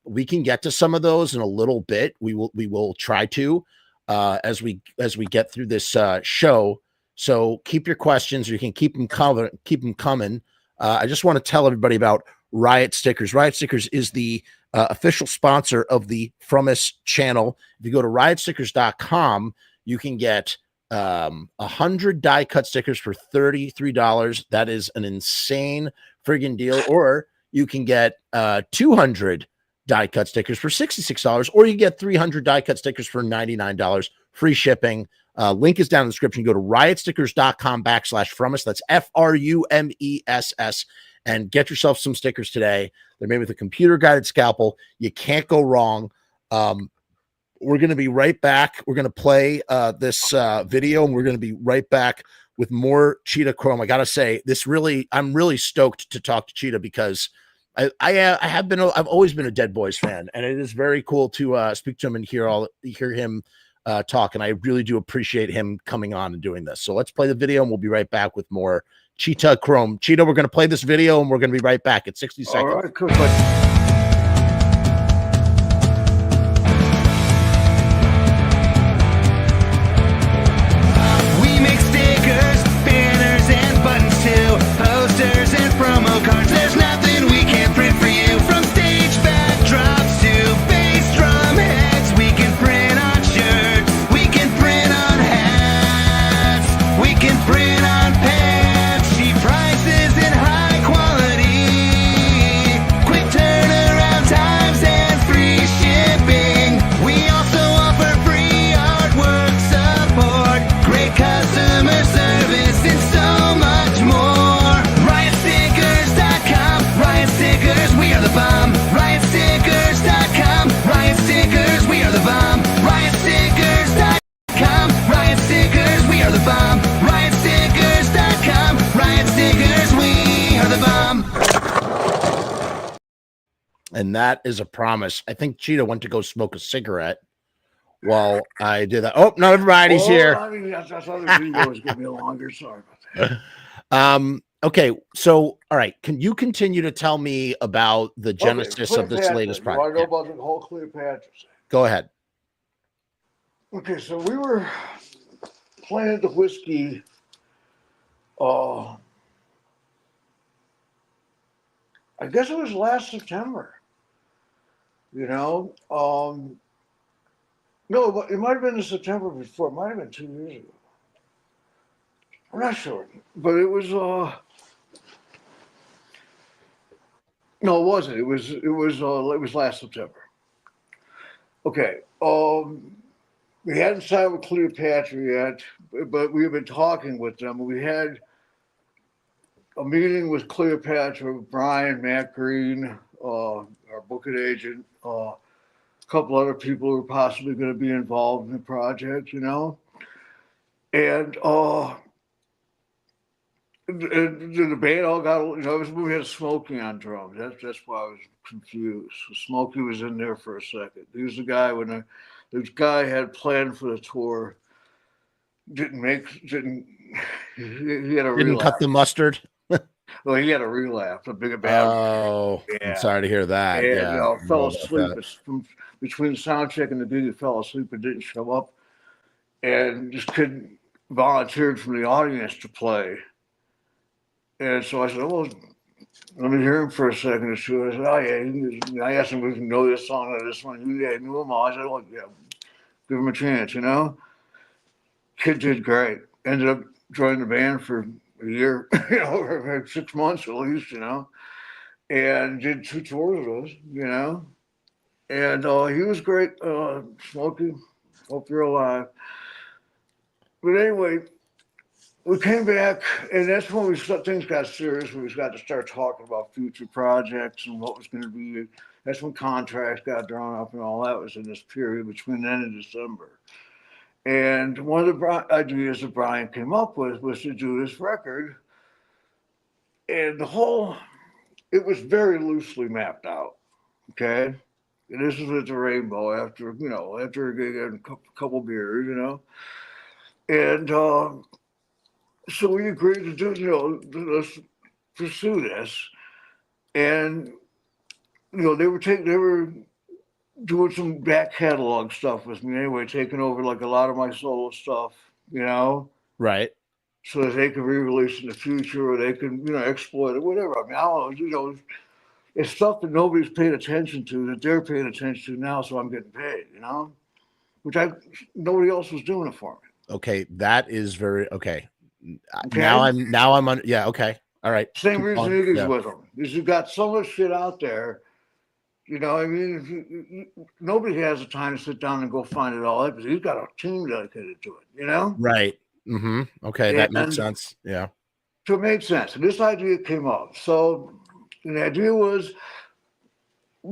We can get to some of those in a little bit. We will try to, as we get through this show. So keep your questions. You can keep them coming. I just want to tell everybody about Riot Stickers. Riot Stickers is the official sponsor of the Frumess channel. If you go to riotstickers.com, you can get 100 die cut stickers for $33. That is an insane friggin' deal. Or you can get 200 die cut stickers for $66, or you get 300 die cut stickers for $99. Free shipping. Link is down in the description. Go to riotstickers.com/Frumess. That's FRUMESS. And get yourself some stickers today. They're made with a computer guided scalpel. You can't go wrong. We're going to be right back. We're going to play this video, and we're going to be right back with more Cheetah Chrome. I got to say, I'm really stoked to talk to Cheetah, because I've always been a Dead Boys fan, and it is very cool to speak to him and hear him talk. And I really do appreciate him coming on and doing this. So let's play the video, and we'll be right back with more Cheetah Chrome. Cheetah, we're going to play this video, and we're going to be right back at 60 seconds. All right, cool. We make stickers, banners, and buttons too. Posters and promo cards. There's nothing we can't print for you. From stage backdrops to bass drum heads. We can print on shirts. We can print on hats. We can print on pants. Prices and high quality, quick turnaround times and free shipping. We also offer free artwork support, great customer service, and so much more. RiotStickers.com, Riot Stickers, we are the bomb. RiotStickers.com, Riot Stickers, we are the bomb. RiotStickers.com, Riot Stickers, we are the bomb. RiotStickers.com, Riot Stickers, we are the bomb. And that is a promise. I think Cheetah went to go smoke a cigarette while I did that. Oh, not everybody's here. I mean, I thought the video was going to be longer. Sorry about that. Okay, so all right, can you continue to tell me about the genesis of this latest You want project? to know Yeah, about the whole Cleopatra thing? go ahead. Okay, so we were playing at the whiskey. I guess it was last September. You know, no, it might have been in September before. It might have been 2 years ago. I'm not sure, but it was. No, it wasn't. It was last September. Okay. We hadn't signed with Cleopatra yet, but we had been talking with them. We had a meeting with Cleopatra, Brian, Matt Green, our booking agent, a couple other people who were possibly going to be involved in the project, you know. And the band all got, you know, we had Smokey on drums. That's why I was confused. Smokey was in there for a second. He was the guy when this guy had planned for the tour, didn't he had a Didn't cut relapse. the mustard. Well, he had a relapse, a big bad. Oh, I'm Yeah. sorry to hear that. And Yeah, fell know about asleep that. from between sound check and the gig. He fell asleep and didn't show up, and this kid volunteered from the audience to play. And so I said, "Well, let me hear him for a second or two." I said, "Oh yeah." I asked him if he know this song or this one. He knew them all. I said, "Well, yeah, give him a chance," you know. Kid did great. Ended up joining the band for a year, you know, or 6 months at least, you know, and did 2 tours with us, you know. And he was great. Smokey, hope you're alive. But anyway, we came back, and that's when things got serious. We got to start talking about future projects and what was going to be. That's when contracts got drawn up and all that was in this period between then and December. And one of the ideas that Brian came up with was to do this record. And it was very loosely mapped out. Okay. And this was at the Rainbow after a gig and a couple beers, you know. And so we agreed to do, let's pursue this. And, they were doing some back catalog stuff with me anyway, taking over like a lot of my solo stuff, you know. Right. So that they could re-release in the future or they could, exploit it, whatever. I mean, I don't know, it's stuff that nobody's paid attention to that they're paying attention to now, so I'm getting paid, which nobody else was doing it for me. Okay, that is very okay. Okay? Now I'm on. Yeah. Okay. All right. Same reason Iggy's yeah. with them is you've got so much shit out there. You know, I mean, nobody has the time to sit down and go find it all. He's got a team dedicated to it. Right. Mm-hmm. Okay, that makes sense. Yeah. So it made sense, and this idea came up. So the idea was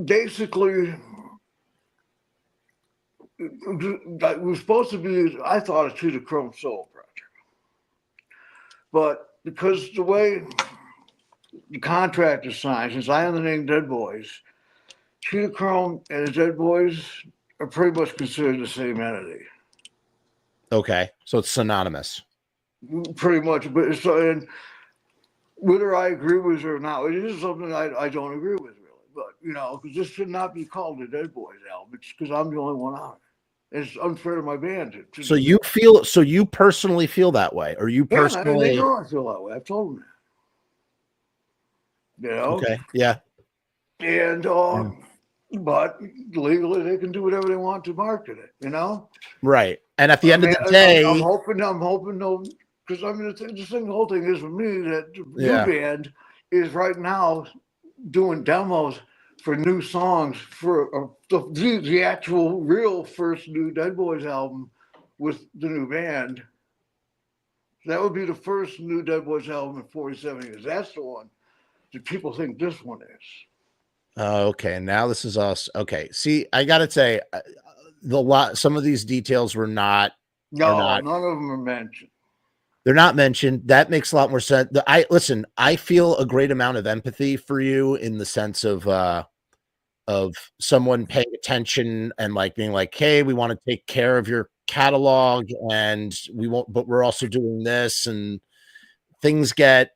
basically it was supposed to be, I thought, a Cheetah Chrome solo project, but because the way the contract is signed, since I am the name Dead Boys, Cheetah Chrome and the Dead Boys are pretty much considered the same entity. Okay, so it's synonymous. Pretty much, but and whether I agree with it or not, it is something I don't agree with really. But because this should not be called the Dead Boys album. It's because I'm the only one on it. It's unfair to my band. So you personally feel that way, or you personally? Yeah, they know I feel that way. I've told them that. Okay. Yeah. And but legally they can do whatever they want to market it. Right. And at the end of the day, I'm hoping no, because the whole thing is with me that the new band is right now doing demos for new songs for the actual real first new Dead Boys album with the new band. That would be the first new Dead Boys album in 47 years. That's the one that people think this one is. Okay, now this is us. Okay, see, I gotta say, some of these details were not. No, none of them are mentioned. They're not mentioned. That makes a lot more sense. I feel a great amount of empathy for you in the sense of someone paying attention and like being like, hey, we want to take care of your catalog and we won't, but we're also doing this and things get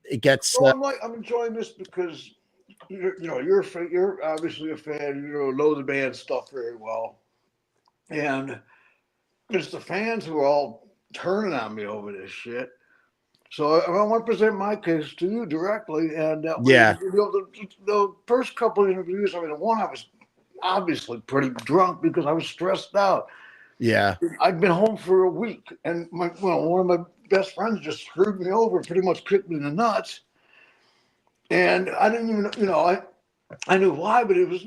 it gets Well, I'm enjoying this because you're obviously a fan. You know the band stuff very well, and it's the fans who are all turning on me over this shit. So I want to present my case to you directly, and that way, yeah, the first couple of interviews. I mean, the one I was obviously pretty drunk because I was stressed out. yeah, I'd been home for a week, and one of my best friends just screwed me over, pretty much kicked me in the nuts, and I didn't even, I knew why, but it was,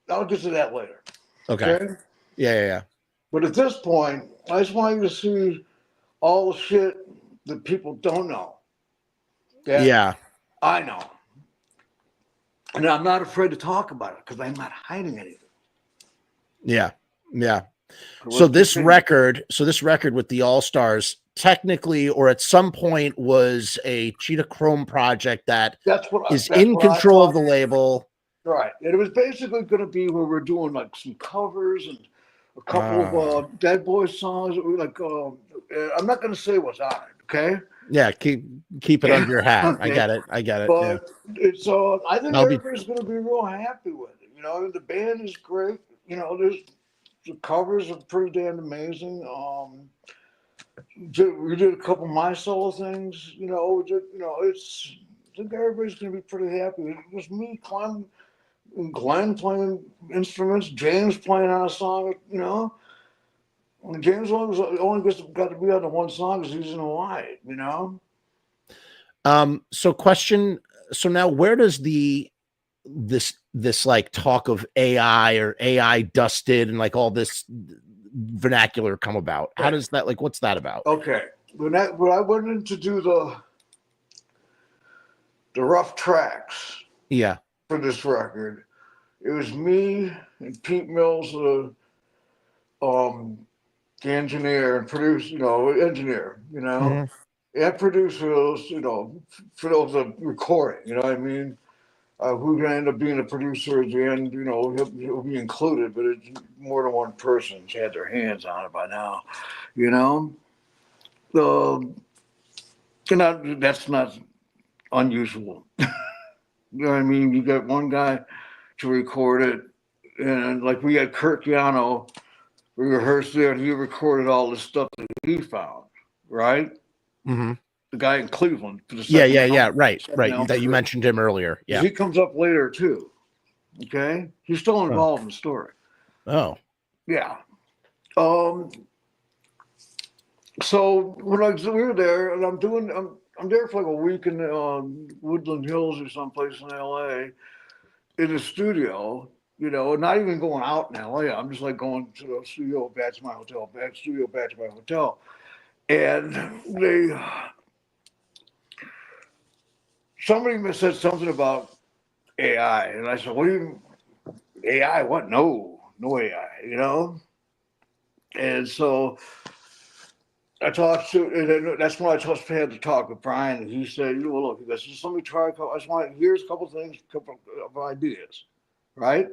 I'll get to that later. okay, Okay. yeah. But at this point, I just want you to see all the shit that people don't know that Yeah. I know. And I'm not afraid to talk about it because I'm not hiding anything. Yeah. So So let's this continue. record with the All Stars technically, or at some point, was a Cheetah Chrome project that That's what is that's in what I control of thought. the label. Right. And it was basically going to be where we're doing like some covers and a couple of Dead Boys songs. That we like. I'm not going to say what's on it. Okay. Yeah, keep it under your hat. I Okay. get it. I get it. Yeah. But it's. I think I'll be everybody's going to be real happy with it. The band is great. There's the covers are pretty damn amazing. We did a couple of my solo things. It's. I think everybody's going to be pretty happy. It was me, Glenn playing instruments, James playing on a song. And James only got to be on the one song because he's in Hawaii. so now where does this like talk of AI or AI dusted and like all this vernacular come about? How does that, like, what's that about? Okay, when I went in to do the rough tracks Yeah. for this record, it was me and Pete Mills, the engineer and producer, Mhm. and producers, for those recording. You know what I mean? Who's going to end up being a producer at the end, he'll be included, but it's more than one person's had their hands on it by now, you know? That's not unusual. You know what I mean? You got one guy to record it, and like we had Kurt Yano, we rehearsed there, and he recorded all the stuff that he found, right? Mm-hmm. The guy in Cleveland for the Yeah. second album, Right. second album. That you mentioned him earlier. Yeah. He comes up later too. Okay, he's still Oh. involved in the story. Oh. Yeah. So when we were there, and I'm there for like a week in Woodland Hills or someplace in LA, in the studio. Not even going out in LA. I'm just like going to the studio back to my hotel, back to my hotel, and somebody said something about AI, and I said, "What do you AI? What? No AI, And so I talked to, and that's when I had to talk with Brian, and he said, well, look, he goes, just let me try. Here's a couple things, a couple of ideas, right?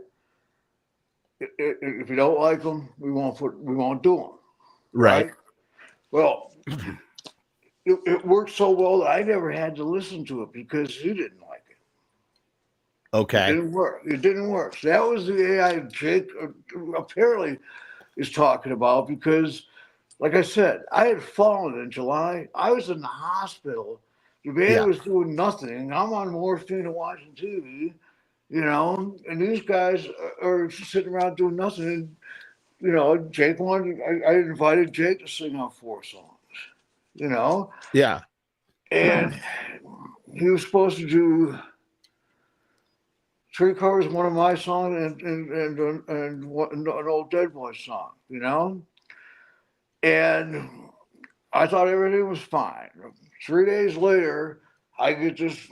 If you don't like them, we won't do them, right? Well, it worked so well that I never had to listen to it because he didn't like it. Okay. It didn't work. So that was the AI Jake apparently is talking about because, like I said, I had fallen in July. I was in the hospital. The band was doing nothing. I'm on morphine and watching TV, and these guys are sitting around doing nothing. And, Jake I invited Jake to sing on 4 songs, Yeah. and he was supposed to do 3 covers, one of my songs, and an old Dead Boys song, And I thought everything was fine. 3 days later, I get this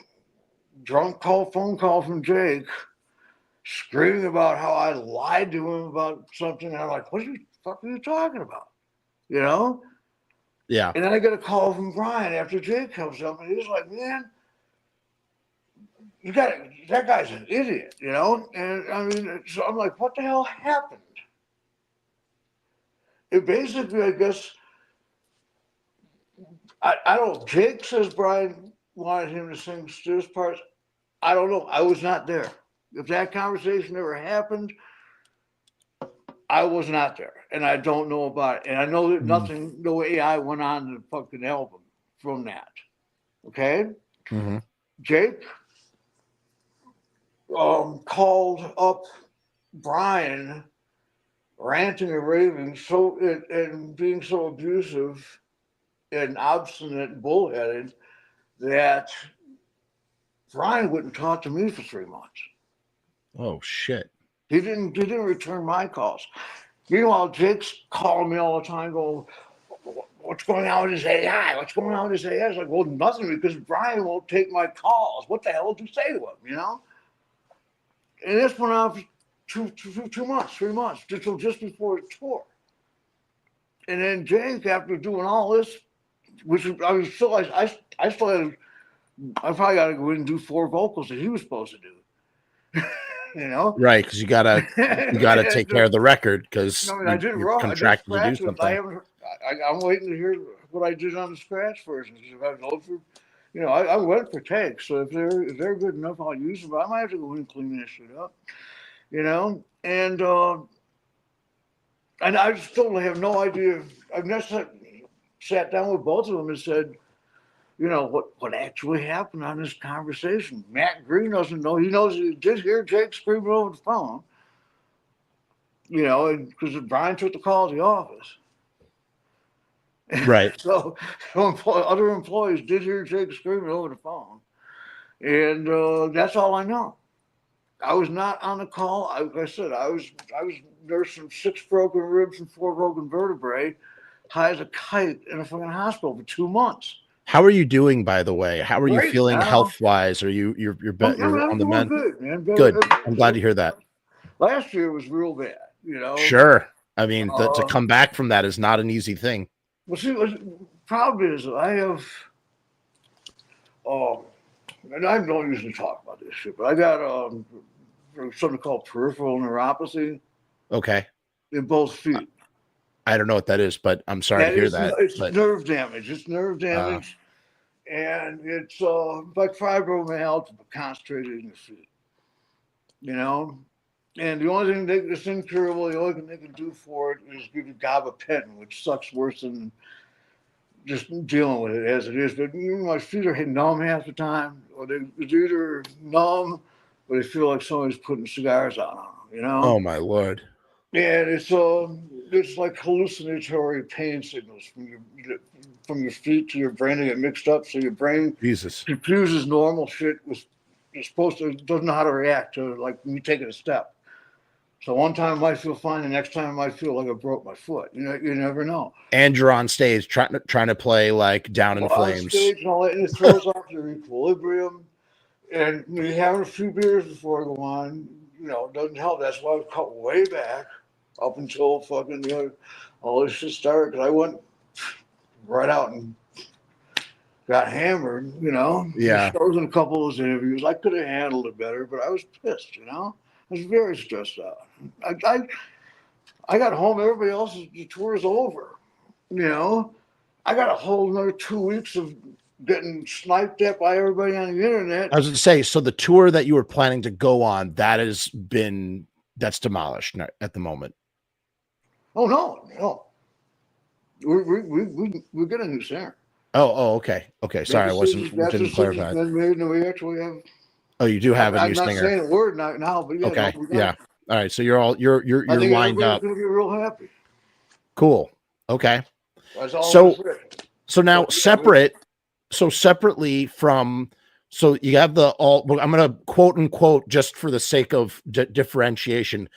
drunk phone call from Jake screaming about how I lied to him about something. And I'm like, what the fuck are you talking about? Yeah. And then I get a call from Brian after Jake comes up, and he's like, man, that guy's an idiot, And I mean, so I'm like, what the hell happened? It basically, I guess, I don't know. Jake says Brian wanted him to sing Stiv's parts. I don't know. I was not there. If that conversation ever happened, I was not there, and I don't know about it. And I know that no AI went on the fucking album from that. Okay? Mm-hmm. Jake called up Brian, ranting and raving, and being so abusive and obstinate and bullheaded that Brian wouldn't talk to me for 3 months. Oh shit. He didn't return my calls. Meanwhile, Jake's calling me all the time, going, "What's going on with his AI? What's going on with his AI?" I was like, "Well, nothing, because Brian won't take my calls. What the hell did you say to him?" You know? And this went on for 2 months, 3 months, just before the tour. And then Jake, after doing all this, which I was still, I still had, I probably got to go in and do 4 vocals that he was supposed to do. You know, right? Because you gotta take care of the record, because I did you're contracted to do something. I'm waiting to hear what I did on the scratch version. If I know for, I went for takes. So if they're good enough, I'll use them. But I might have to go in and clean this shit up. And I still have no idea. I've just sat down with both of them and said, what actually happened on this conversation. Matt Green doesn't know. He knows he did hear Jake screaming over the phone, because Brian took the call at the office. Right. So other employees did hear Jake screaming over the phone. And that's all I know. I was not on the call. Like I said, I was nursing 6 broken ribs and 4 broken vertebrae, high as a kite in a fucking hospital for 2 months. How are you doing, by the way? How are you feeling health wise? Are you're on the mend? Good, man. Good. I'm glad to hear that. Last year was real bad, Sure. I mean, to come back from that is not an easy thing. Well, see, the problem is I have, and I don't usually talk about this shit, but I got something called peripheral neuropathy. Okay. In both feet. I don't know what that is, but I'm sorry to hear that. It's nerve damage. It's nerve damage. And it's like fibromyalgia, but concentrated in your feet. And the only thing that's incurable, the only thing they can do for it is give you gabapentin, which sucks worse than just dealing with it as it is. But my feet are numb half the time, or they're either numb, or they feel like somebody's putting cigars on them, Oh my Lord. And it's like hallucinatory pain signals from your feet to your brain to get mixed up. So your brain confuses normal shit with doesn't know how to react to, like, me taking a step. So one time I might feel fine, the next time I might feel like I broke my foot. You never know. And you're on stage trying to play like Down in Flames. On stage and all that, and it throws off your equilibrium. And you having a few beers before I go on, doesn't help. That's why I was cut way back up until fucking all this shit started. Because I went right out and got hammered, Yeah. Shows in a couple of those interviews. I could have handled it better, but I was pissed, I was very stressed out. I got home, everybody else's tour is over. I got a whole another 2 weeks of getting sniped at by everybody on the internet. I was going to say, so the tour that you were planning to go on, that's demolished at the moment. Oh no. We're getting a new singer. Oh, okay. Sorry, didn't clarify. We actually have. Oh, you do have a new singer. I'm not saying a word now, but yeah. Okay, yeah. All right, so you're lined up. Gonna be real happy. Cool. Okay. So now separately from, so you have I'm going to quote unquote, just for the sake of differentiation,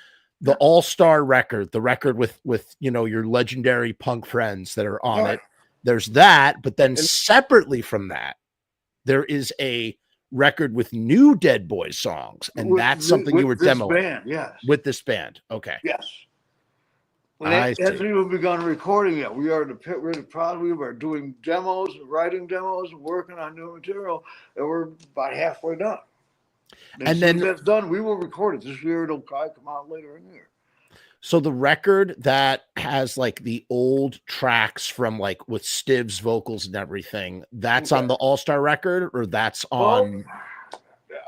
the all-star record, the record with your legendary punk friends that are on it. There's that, but then separately from that, there is a record with new Dead Boys songs, and that's something you were demoing. With this band. Okay. Yes. It hasn't even begun recording yet. We are we're doing demos, writing demos, working on new material, and we're about halfway done. And then that's done, we will record it this year. It'll probably come out later in the year. So the record that has like the old tracks from like with Stiv's vocals and everything, that's on the All-Star record, or that's on?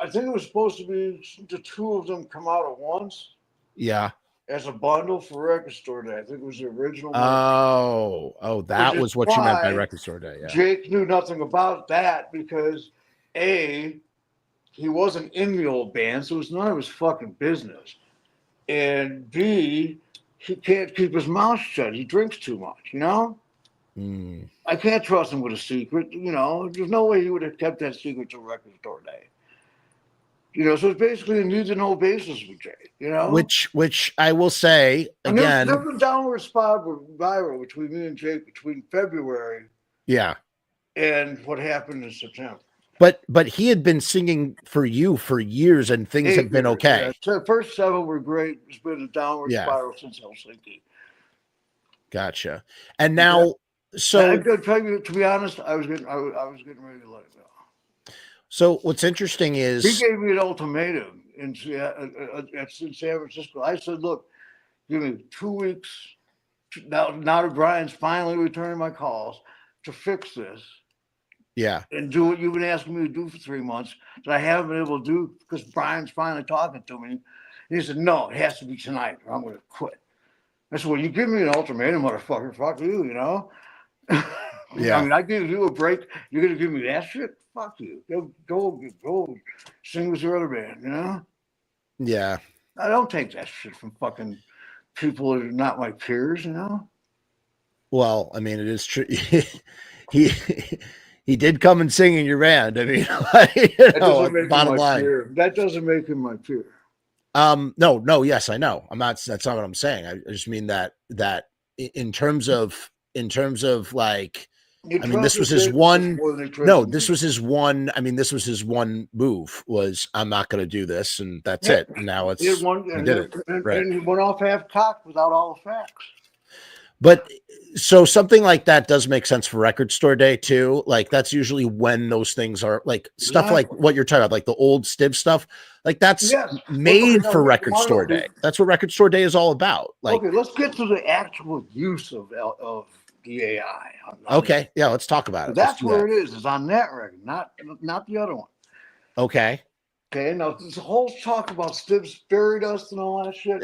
I think it was supposed to be the two of them come out at once. Yeah. As a bundle for Record Store Day. I think it was the original. Oh, that was what you meant by Record Store Day. Yeah. Jake knew nothing about that because A, he wasn't in the old band, so it was none of his fucking business. And B, he can't keep his mouth shut. He drinks too much, you know? I can't trust him with a secret, you know? There's no way he would have kept that secret till Record Store Day. You know, so it's basically a need to know basis with Jay, you know? Which I will say, again. There's a downward spiral between me and Jake between February. Yeah. And what happened in September. But he had been singing for you for years and things have been okay. Yeah. So the first 7 were great. It's been a downward spiral since Helsinki. Gotcha. And now, so to be honest, I was getting ready to let it go. So what's interesting is he gave me an ultimatum in San Francisco. I said, "Look, give me 2 weeks. Now that Brian's finally returning my calls to fix this, and do what you've been asking me to do for 3 months that I haven't been able to do because Brian's finally talking to me." And he said, "No, it has to be tonight, or I'm going to quit." I said, "Well, you give me an ultimatum, motherfucker. Fuck you, you know." Yeah. I mean, I give you a break. You're going to give me that shit? Fuck you. Go sing with your other band, you know? Yeah. I don't take that shit from fucking people that are not my peers, you know? Well, I mean, it is true. He did come and sing in your band. I mean, bottom line. That doesn't make him my peer. No, yes, I know. That's not what I'm saying. I just mean that in terms of like, I mean, this was his one. No, this was his one. I mean, this was his one move. Was I'm not going to do this, and that's it. And now it's he did it, and he went off half cocked without all the facts. But so something like that does make sense for Record Store Day too. Like that's usually when those things are like stuff like what you're talking about, like the old Stiv stuff. Like that's made for Record Store Day. That's what Record Store Day is all about. Like, okay, let's get to the actual use of the AI. Okay, yeah, let's talk about it. That's where it is. It's on that record, not the other one. Okay. Okay. Now this whole talk about Stiv's fairy dust and all that shit.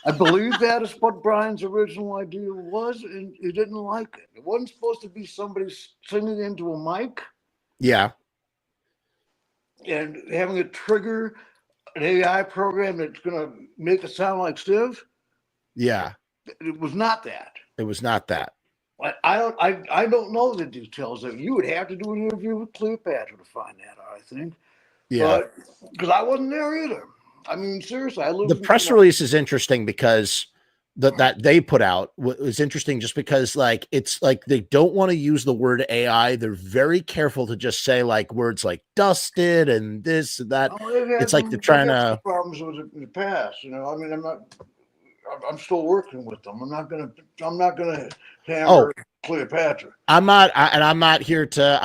I believe that is what Brian's original idea was, and he didn't like it. It wasn't supposed to be somebody singing into a mic. Yeah. And having it trigger an AI program that's going to make it sound like Stiv. Yeah. It was not that. It was not that. I don't know the details of it. You would have to do an interview with Cleopatra to find that out, I think. Yeah. Because I wasn't there either. I mean, seriously, the press release is interesting because that they put out was interesting just because like it's like they don't want to use the word AI. They're very careful to just say like words like dusted and this and that. It's like they're trying to problems with it in the past. You know, I mean, I'm still working with them. I'm not gonna hammer Cleopatra. I'm not here to.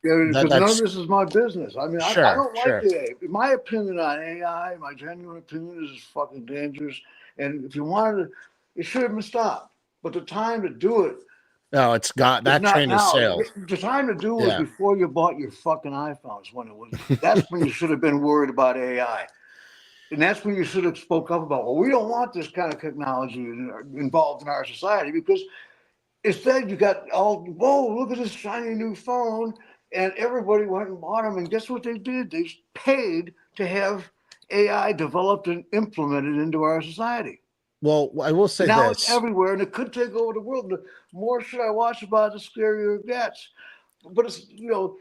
Because none of this is my business. I mean, I don't like AI. My opinion on AI, my genuine opinion, is fucking dangerous. And if you wanted to, it should have been stopped. But the time to do it. No, it's got that train is sailed. The time to do it before you bought your fucking iPhones. When it was, that's when you should have been worried about AI. And that's when you should have spoke up about, well, we don't want this kind of technology involved in our society, because instead you got whoa, look at this shiny new phone, and everybody went and bought them. And guess what they did? They paid to have AI developed and implemented into our society. Well, I will say now it's everywhere, and it could take over the world. The more shit I watch about it, the scarier it gets. But it's, you know,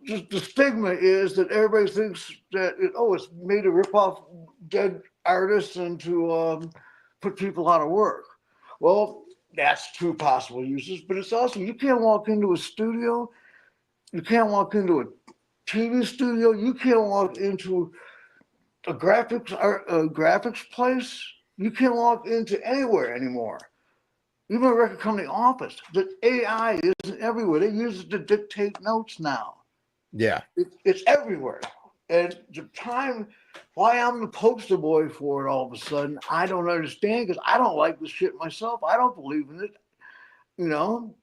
the stigma is that everybody thinks that it's made to rip off dead artists and to put people out of work. Well, that's two possible uses, but it's also, you can't walk into a studio, you can't walk into a TV studio, you can't walk into a graphics place, you can't walk into anywhere anymore. Even a record company office. The AI isn't everywhere. They use it to dictate notes now. Yeah. It's everywhere. And the time why I'm the poster boy for it all of a sudden, I don't understand, because I don't like the shit myself. I don't believe in it. You know,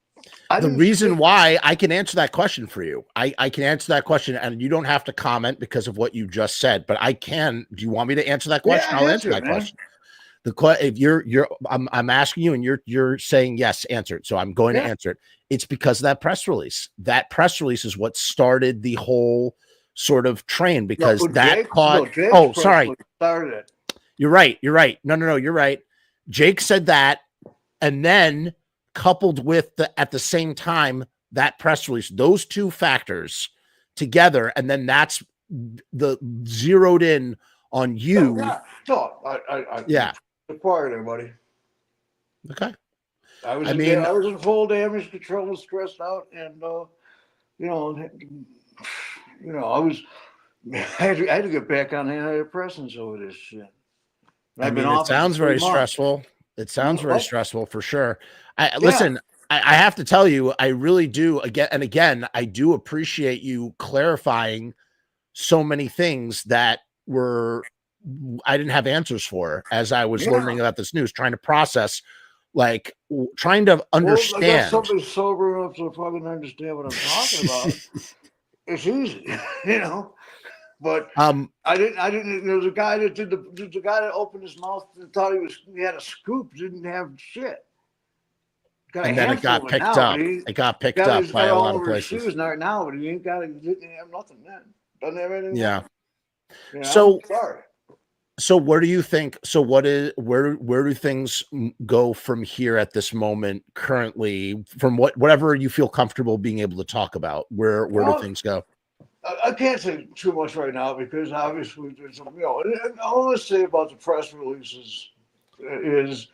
The reason why I can answer that question for you, I can answer that question, and you don't have to comment because of what you just said, but I can. Do you want me to answer that question? Yeah, I'll answer that question. If I'm asking you, and you're saying yes, answer it. So I'm going to answer it. It's because of that press release. That press release is what started the whole sort of train, because that caught. Oh, sorry. Started it. You're right. You're right. No. You're right. Jake said that, and then coupled with at the same time that press release, those two factors together, and then that's the zeroed in on you. I acquired everybody. Okay. I was in full damage control, stressed out, and I had to get back on antidepressants over this shit. It sounds very stressful. It sounds very stressful for sure. Listen, I have to tell you, I really do. Again, I do appreciate you clarifying so many things that I didn't have answers for as I was learning about this news, trying to process, trying to understand. I got somebody sober enough to fucking understand what I'm talking about. It's easy, But I didn't. There was a guy that the guy that opened his mouth and thought he had a scoop, didn't have shit. And then it got picked up. It got picked up by a lot of places. Right now, but he didn't have nothing then. Doesn't have anything. Yeah. So sorry. So where do you think? So where do things go from here at this moment currently? From whatever you feel comfortable being able to talk about, where do things go? I can't say too much right now because obviously there's all I want to say about the press releases is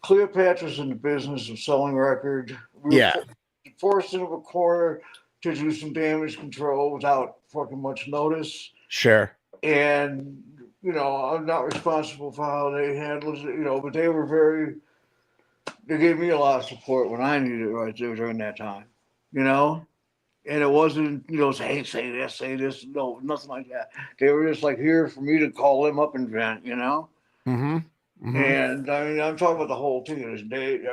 Cleopatra's in the business of selling records. We were forced into a corner to do some damage control without fucking much notice. Sure. And I'm not responsible for how they handled it, but they gave me a lot of support when I needed it right there during that time, And it wasn't, say this. No, nothing like that. They were just here for me to call them up and vent, Mm-hmm. Mm-hmm. And I mean, I'm talking about the whole team. There's Dave,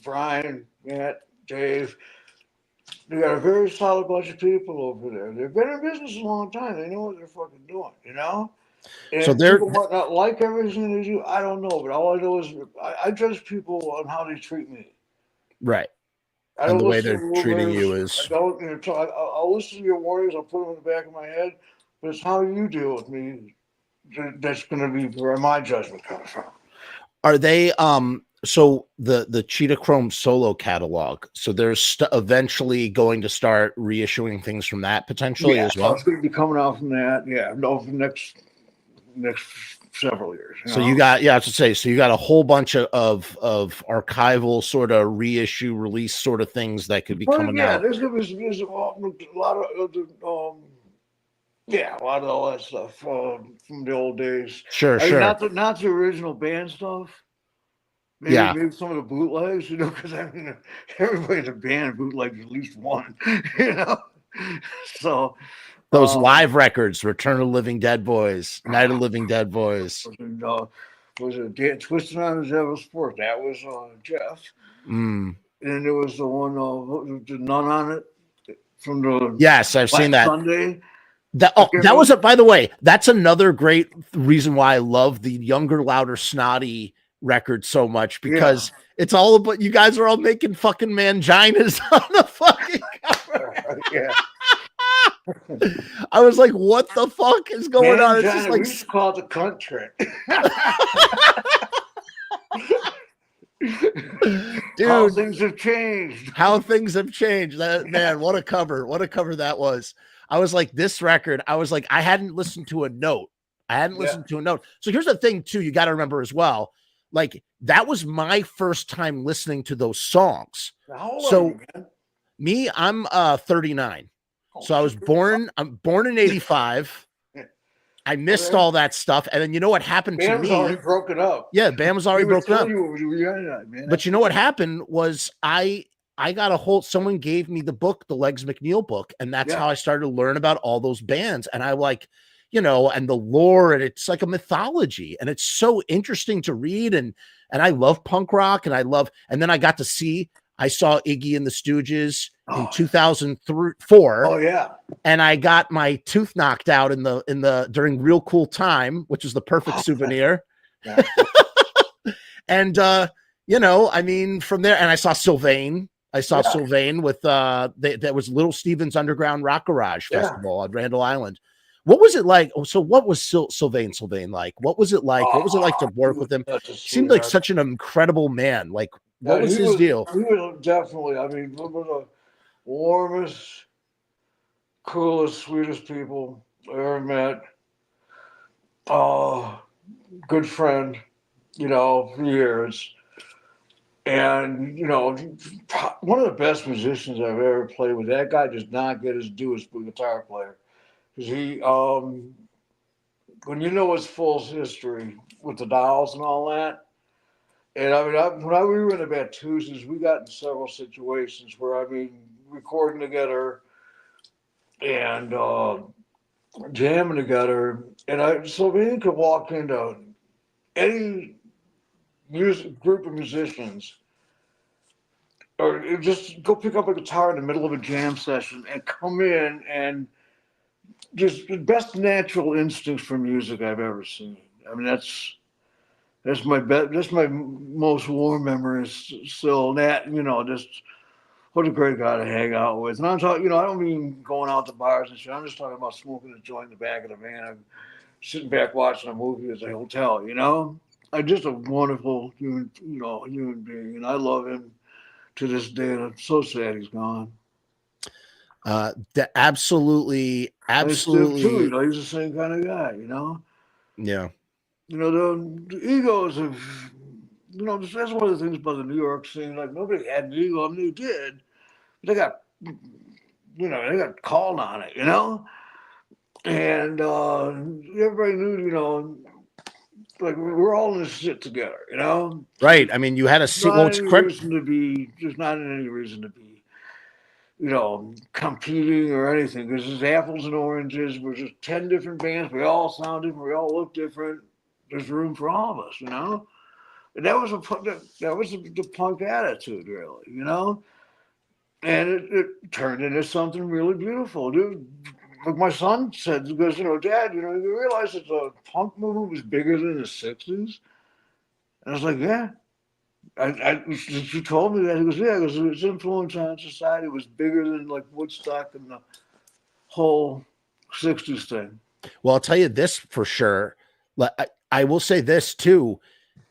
Brian, Matt, Dave. They got a very solid bunch of people over there. They've been in business a long time. They know what they're fucking doing, And so people might not like everything they do. I don't know, but all I know is I judge people on how they treat me. Right. And the way they're treating you is. I'll listen to your warnings. I'll put them in the back of my head. But it's how you deal with me that's going to be where my judgment comes from. Are they so the Cheetah Chrome solo catalog? So there's eventually going to start reissuing things from that potentially as well. It's going to be coming out from that. Yeah, no, for the next several years. So you got I have to say, so you got a whole bunch of archival sort of reissue release sort of things that could be coming out. There's going to be a lot of a lot of all that stuff from the old days. Sure. Not the original band stuff. Maybe some of the bootlegs, because everybody in the band bootlegs at least one, So those live records, Return of Living Dead Boys, Night of Living Dead Boys. Was it Twisted on the Devil's Sport? That was Jeff. And there was the one the Nun on it from the I've seen that Sunday. That was by the way, that's another great reason why I love the Younger, Louder, Snotty record so much, because it's all about, you guys are all making fucking manginas on the fucking cover. I was like, what the fuck is going on? It's just we used to call it the cunt trick. Dude, how things have changed. That man, what a cover that was. I was like, this record, I hadn't listened to a note. So here's the thing too, you got to remember as well, that was my first time listening to those songs. How old are you, man? Me, I'm 39. So I was born in 85. I missed all that stuff. And then you know what happened to me? Bam's already broken up. Yeah, Bam was already broken up. Man. But you know what happened was I got someone gave me the book, the Legs McNeil book. And that's how I started to learn about all those bands. And I you know, and the lore, and it's like a mythology, and it's so interesting to read. And I love punk rock, and and then I saw Iggy and the Stooges in 2004. Oh yeah. And I got my tooth knocked out during Real Cool Time, which was the perfect souvenir. Yeah. And you know, I mean, from there, and I saw Sylvain. Sylvain with that was Little Steven's Underground Rock Garage Festival on Randall Island. What was it like? So what was Sylvain like? What was it like? What was it like to work with him? He seemed like such an incredible man. Like, what was his deal? He was definitely, I mean, one of the warmest, coolest, sweetest people I ever met. Good friend, you know, for years. And, you know, one of the best musicians I've ever played with. That guy does not get his due as a guitar player. Because he, when you know his full history with the Dolls and all that, and I mean, when we were in the Batuses, we got in several situations where, I mean, recording together and jamming together, and Sylvain could walk into any group of musicians, or just go pick up a guitar in the middle of a jam session and come in and just the best natural instincts for music I've ever seen. I mean, that's my most warm memories still. That, you know, just what a great guy to hang out with. And I'm talking, you know, I don't mean going out to bars and shit. I'm just talking about smoking a joint in the back of the van and sitting back watching a movie at the hotel, you know? I'm just a wonderful human being, and I love him to this day, and I'm so sad he's gone. Absolutely. Too, you know, he's the same kind of guy, you know. Yeah. You know, the egos of, you know, that's one of the things about the New York scene. Like, nobody had an ego. I mean, they did. They got called on it, you know. And everybody knew, you know, like, we're all in this shit together, you know. Right. I mean, you had a there's not any reason to be, you know, competing or anything, because there's apples and oranges. We're just 10 different bands. We all sound different. We all look different. There's room for all of us, you know. And that was the punk attitude, really, you know. And it turned into something really beautiful, dude. Like my son said, he goes, you know, Dad, you know, you realize that the punk movement was bigger than the 60s? And I was like, yeah. She told me that. He goes, yeah, because its influence on society was bigger than like Woodstock and the whole 60s thing. Well, I'll tell you this for sure. I will say this too.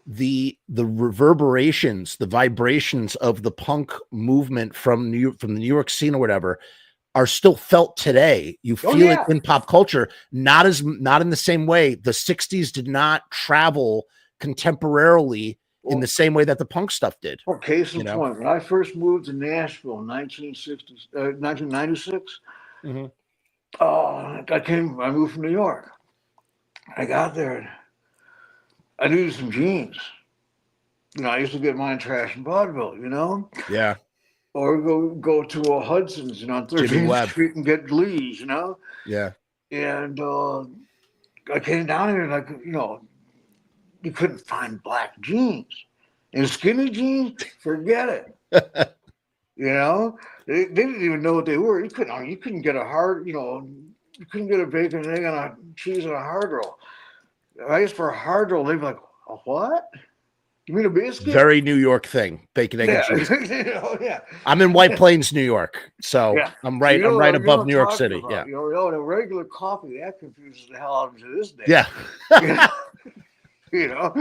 The reverberations, the vibrations of the punk movement from the New York scene or whatever are still felt today. You feel it in pop culture, not in the same way. The 60s did not travel contemporarily in the same way that the punk stuff did. Well, case in point, when I first moved to Nashville in 1996, I moved from New York. I got there. I needed some jeans. You know, I used to get mine trash in vaudeville, you know? Yeah. Or go to a Hudson's, you know, on 13th Street and get Lee's, you know? Yeah. And I came down here and, like, you know, you couldn't find black jeans. And skinny jeans, forget it. You know? They didn't even know what they were. You couldn't get a hard, you know, you couldn't get a bacon and egg on a cheese and a hard roll. I asked for a hard roll, they'd be like, a what? You mean a biscuit? Very New York thing, bacon, egg, and cheese. You know, yeah. I'm in White Plains, New York, so I'm right. I'm right above New York City. About, yeah. You know, a regular coffee that confuses the hell out of me to this day. Yeah. You know,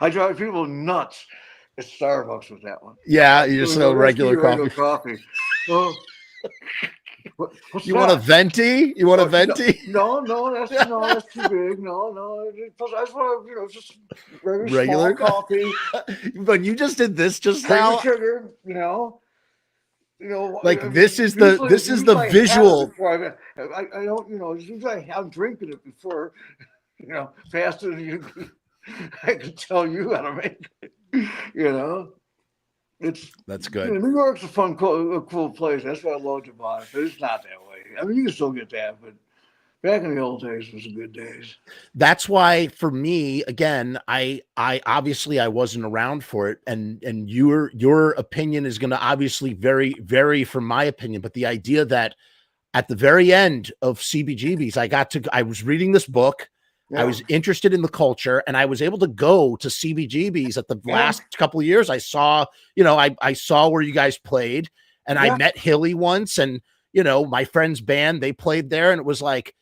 I drive people nuts at Starbucks with that one. Yeah, you just know regular coffee. Oh. You want a venti? You want a venti? No, that's too big. No. I just want, you know, just regular coffee. But you just did this just now. Sugar, you know. Like this is the visual. I don't, you know, usually I'm drinking it before, you know, faster than you. I can tell you how to make it. You know. That's good. You know, New York's a cool place. That's what I loved about it. But it's not that way. I mean, you can still get that, but Back in the old days was the good days. That's why for me, again, I obviously I wasn't around for it, and your opinion is going to obviously vary from my opinion, but the idea that at the very end of CBGBs, I was reading this book. Yeah. I was interested in the culture, and I was able to go to CBGBs at the last couple of years. I saw, I saw where you guys played, and I met Hilly once, and my friend's band, they played there, and it was like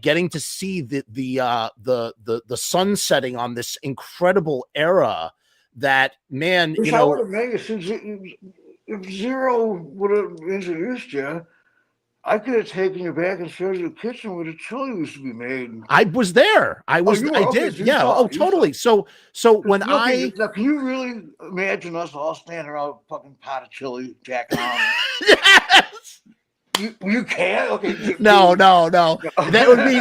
getting to see the sun setting on this incredible era that, man, Which I would have made if Zero would have introduced you. I could have taken you back and showed you the kitchen where the chili used to be made. I was there. I did. So yeah. Totally. So when now, can you really imagine us all standing around a fucking pot of chili, jacking off? Yes. You can't. Okay. No. That would be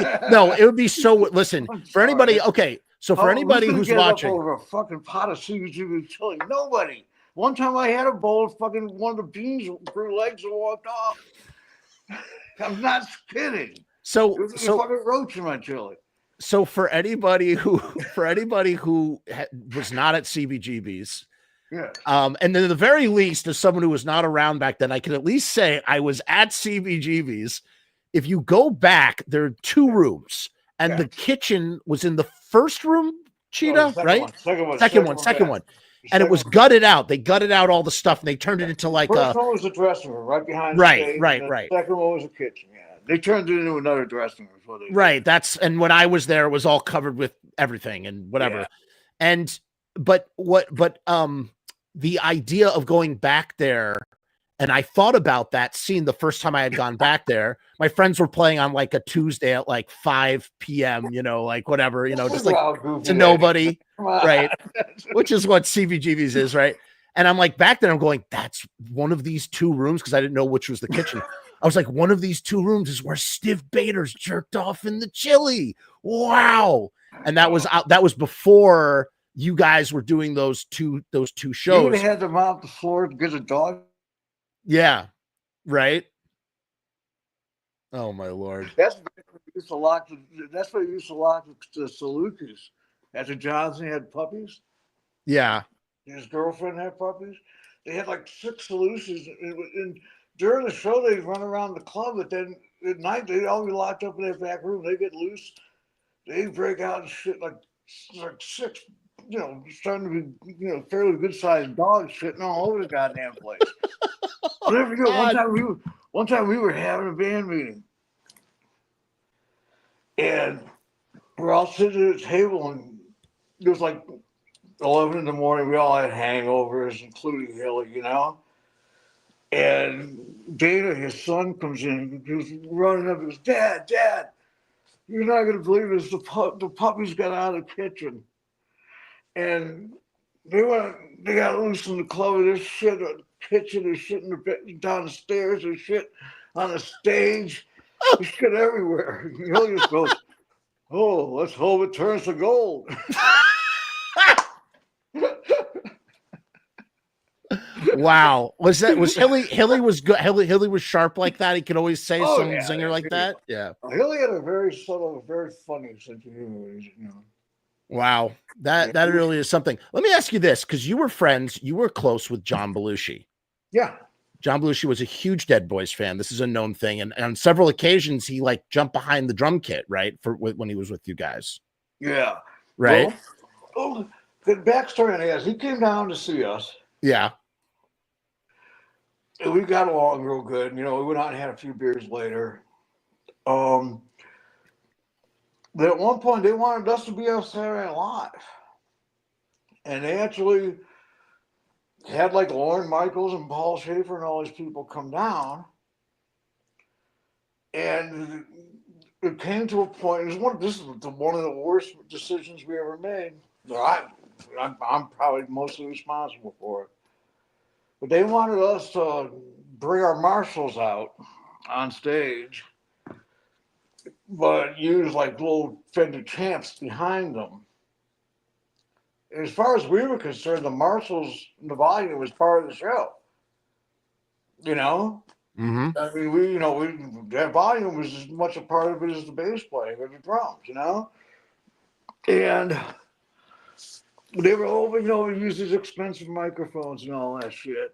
it would be so. Listen, for anybody. Okay. So for anybody who's watching, over a fucking pot of CBGB chili, nobody. One time I had a bowl of fucking one of the beans grew legs and walked off. I'm not kidding. So fucking roach in my chili. So for anybody who was not at CBGB's, and then at the very least, as someone who was not around back then, I can at least say I was at CBGB's. If you go back, there are 2 rooms, and the kitchen was in the first room, Cheetah, right? Second one. And it was gutted out. They gutted out all the stuff, and they turned it into like first one was the dressing room right behind the stage, right. The second one was the kitchen. Yeah, they turned it into another dressing room. Right. And when I was there, it was all covered with everything and whatever. Yeah. But the idea of going back there, and I thought about that scene the first time I had gone back there. My friends were playing on like a Tuesday at like 5 p.m., like whatever, just like to nobody, right? Which is what CBGB's is, right? And I'm like back there, I'm going, that's one of these 2 rooms, because I didn't know which was the kitchen. I was like, one of these 2 rooms is where Stiv Bators jerked off in the chili. Wow. And that was before you guys were doing those two shows. You would have had them out the floor to get a dog. Yeah. Right. Oh my Lord. That's what we used to lock the Salukis. After Johnson had puppies. Yeah. His girlfriend had puppies. They had like 6 Salukis, and during the show they'd run around the club, but then at night they'd all be locked up in their back room. They get loose, they break out and shit like 6, starting to be, fairly good sized dogs shitting all over the goddamn place. I'll never forget one time we were having a band meeting, and we're all sitting at a table, and it was like 11 in the morning. We all had hangovers, including Hilly, And Dana, his son, comes in. He was running up. He goes, Dad, you're not going to believe this. The puppies got out of the kitchen. And they got loose in the club. There's shit in the kitchen. There's shit down the stairs. There's shit on the stage. There's shit everywhere. He just goes, oh, let's hope it turns to gold. Wow. Was Hilly was good? Hilly was sharp like that. He could always say some zinger like that. Yeah. Hilly had a very subtle, very funny sense of humor. Wow. That really is something. Let me ask you this, because you were friends, you were close with John Belushi. Yeah. John Belushi was a huge Dead Boys fan. This is a known thing. And on several occasions, he like jumped behind the drum kit, right? When he was with you guys. Yeah. Right. Well, the backstory on that is he came down to see us. Yeah. And we got along real good. We went out and had a few beers later. But at one point, they wanted us to be on Saturday Night Live. And they actually had like Lorne Michaels and Paul Schaefer and all these people come down. And it came to a point, this is one of the worst decisions we ever made. I'm probably mostly responsible for it. But they wanted us to bring our marshals out on stage, but use like little Fender champs behind them. As far as we were concerned, the marshals and the volume was part of the show. Mm-hmm. I mean, that volume was as much a part of it as the bass playing or the drums, and they were over, we used these expensive microphones and all that shit,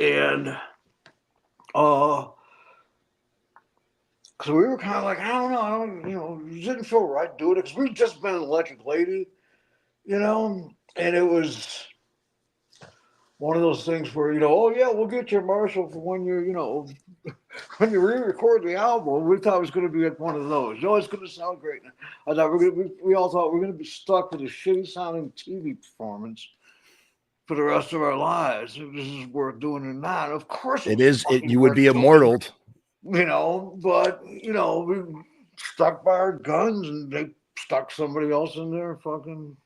and so we were kind of like, I don't know, it didn't feel right doing it because we'd just been an Electric Lady, and it was one of those things where, oh yeah, we'll get your Marshall for when you're, when you re-record the album. We thought it was going to be like one of those. It's going to sound great. I thought we all thought we're going to be stuck with a shitty sounding TV performance for the rest of our lives. If this is worth doing or not. Of course it is. You would be immortal. But we stuck by our guns and they stuck somebody else in there fucking,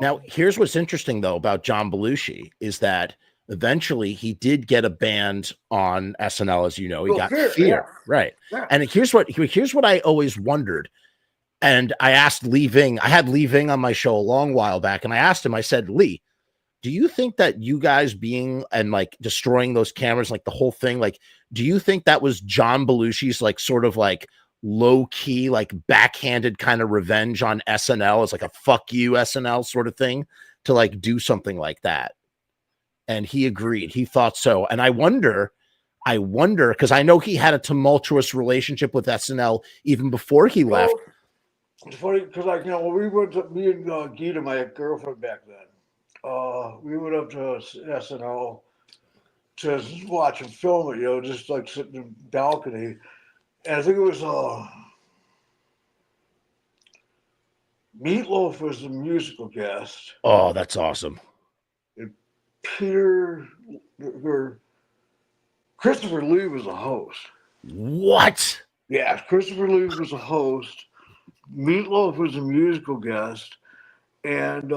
Now, here's what's interesting though about John Belushi is that eventually he did get a band on SNL, as you know. He got Fear. Yeah. Right. Yeah. And here's what I always wondered. And I asked Lee Ving, I had Lee Ving on my show a long while back, and I asked him, I said, Lee, do you think that you guys being and like destroying those cameras, like the whole thing, like, do you think that was John Belushi's like sort of like low key, like backhanded kind of revenge on SNL as like a fuck you SNL sort of thing to like do something like that? And he agreed. He thought so. And I wonder, because I know he had a tumultuous relationship with SNL even before he left. It's funny because when we went to, me and Gita, my girlfriend back then, we went up to SNL to watch and film it, just like sitting in the balcony. And I think it was Meatloaf was the musical guest. Oh, that's awesome. And Christopher Lee was the host. What? Yeah, Christopher Lee was the host. Meatloaf was a musical guest. And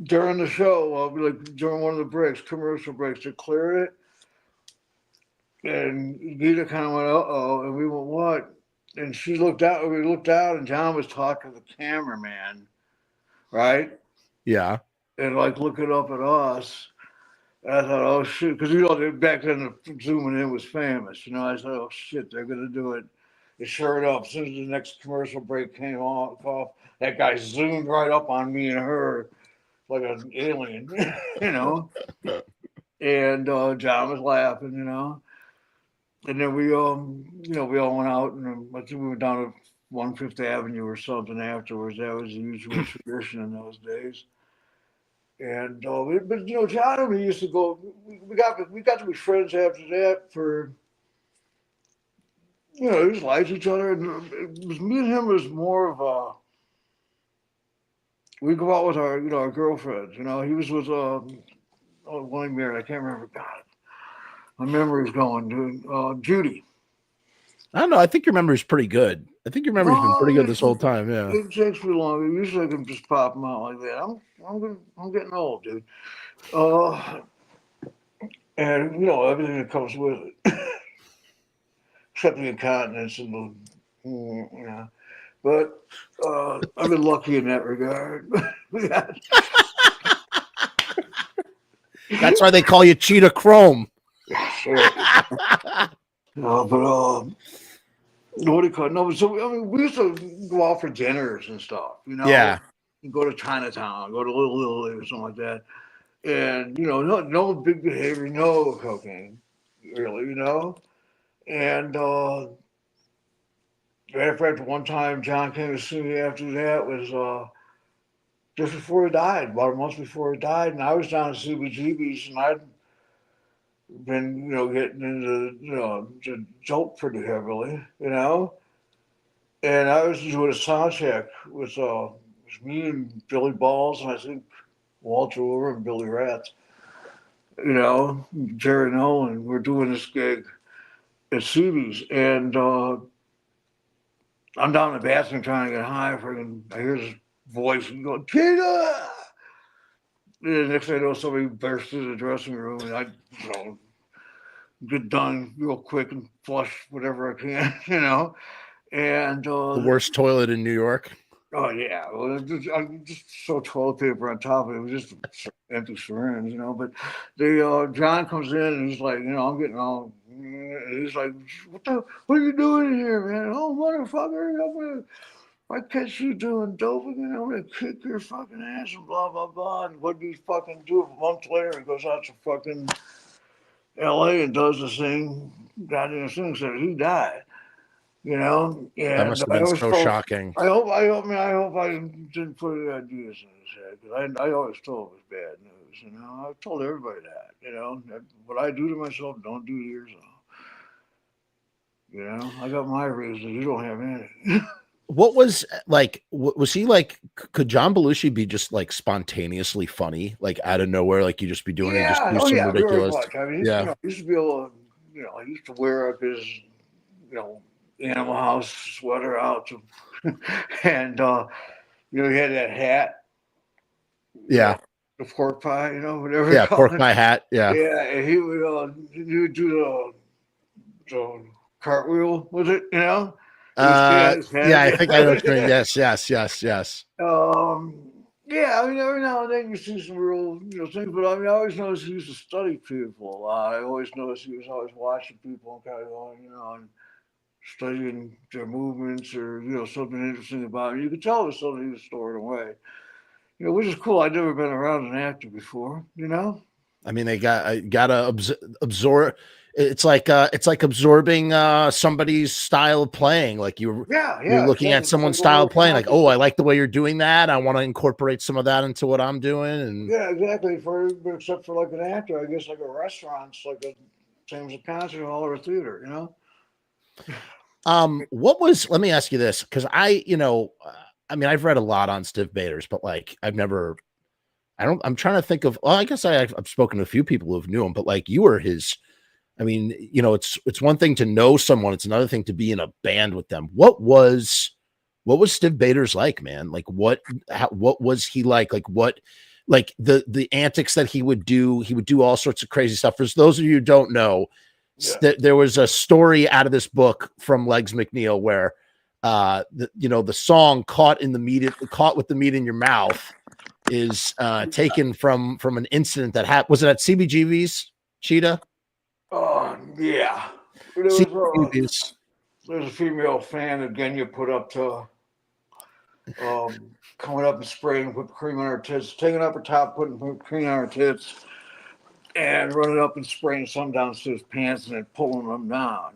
during the show, during one of the breaks, commercial breaks, to clear it, and Gita kind of went, uh-oh, and we went, what? And she looked out, we looked out, and John was talking to the cameraman, right? Yeah. And looking up at us. And I thought, oh shit, because back then the zooming in was famous. I thought, oh shit, they're gonna do it. And sure enough, as soon as the next commercial break came off, that guy zoomed right up on me and her like an alien, And John was laughing, And then we we all went out, and I think we went down to 1/5 Avenue or something afterwards. That was the usual tradition in those days. And but John and me used to go. We got to be friends after that for. We just liked each other, and it was me and him was more of a. We go out with our girlfriends. He was with one he married. I can't remember. God, my memory's going, dude. Judy. I don't know. I think your memory's pretty good. I think your memory's been pretty good this whole time. Yeah. It takes me long. Usually I can just pop them out like that. I'm getting old, dude. And everything that comes with it, except the incontinence and the, But I've been lucky in that regard. That's why they call you Cheetah Chrome. Sure. But what do you call it? No, so we used to go out for dinners and stuff. Yeah. Go to Chinatown, go to Little Italy or something like that, and no big behavior, no cocaine, really, And matter of fact, one time John came to see me after that was just before he died, about a month before he died, and I was down at CBGB's, and I'd been, getting into, to joke pretty heavily, and I was doing a sound check with it was me and Billy Balls, and I think Walter Over and Billy Ratz, Jerry Nolan. We're doing this gig at CB's, and I'm down in the bathroom trying to get high. I hear this voice and go, Cheetah! And the next thing I know, somebody burst through the dressing room, and I, get done real quick and flush whatever I can, And The worst toilet in New York. Oh yeah, well, I just so toilet paper on top of it. It was just empty syringe, But the John comes in and he's like, I'm getting all, he's like, what are you doing here, man? Oh, motherfucker, if I catch you doing dope again, I'm gonna kick your fucking ass and blah blah blah. And what do you fucking do? A month later, he goes out to fucking L.A. and does the same goddamn thing. So he died. That And must have I been always so told, shocking. I hope I didn't put any ideas in his head, because I always told it was bad news. I told everybody that what I do to myself, don't do to yourself. I got my reasons. You don't have any. What was like? Was he like? Could John Belushi be just like spontaneously funny, like out of nowhere? Like you just be doing it, just do some Yeah, very ridiculous. much. I mean, Yeah, he used to be able to, he used to wear up his, Animal House sweater out to, and he had that hat. yeah, The pork pie, whatever you yeah. call Pork it. pie hat. Yeah. Yeah, and he would do the cartwheel with it, He would stay on his Yeah. I head. think I know what you mean. Yes, yes, yes, yes. Yeah, I mean, every now and then you see some real, things, but I mean, I always noticed he used to study people a lot. I always noticed he was always watching people and kind of going, and studying their movements or, something interesting about him. You could tell it was something he was storing away. Which is cool. I'd never been around an actor before, I mean, they gotta absorb. It's like absorbing somebody's style of playing. Like you're looking at someone's style of playing. Like, oh, I like the way you're doing that. I want to incorporate some of that into what I'm doing. And yeah, exactly. Except for like an actor, I guess like a restaurant's like a same as a concert hall or a theater. Let me ask you this, because I mean, I've read a lot on Stiv Bators, but like I'm trying to think of, well, I guess I've spoken to a few people who've knew him, but like you were his, I mean, it's one thing to know someone. It's another thing to be in a band with them. What was Stiv Bators like, man? Like what was he like? Like the antics that he would do all sorts of crazy stuff. For those of you who don't know, there was a story out of this book from Legs McNeil where, the song caught with the meat in your mouth is taken from an incident that happened. Was it at CBGB's, Cheetah? Oh, yeah. There's a female fan again you put up to coming up and spraying whipped cream on her tits, taking up her top, putting whipped cream on her tits, and running up and spraying some down Stiv's pants and then pulling them down,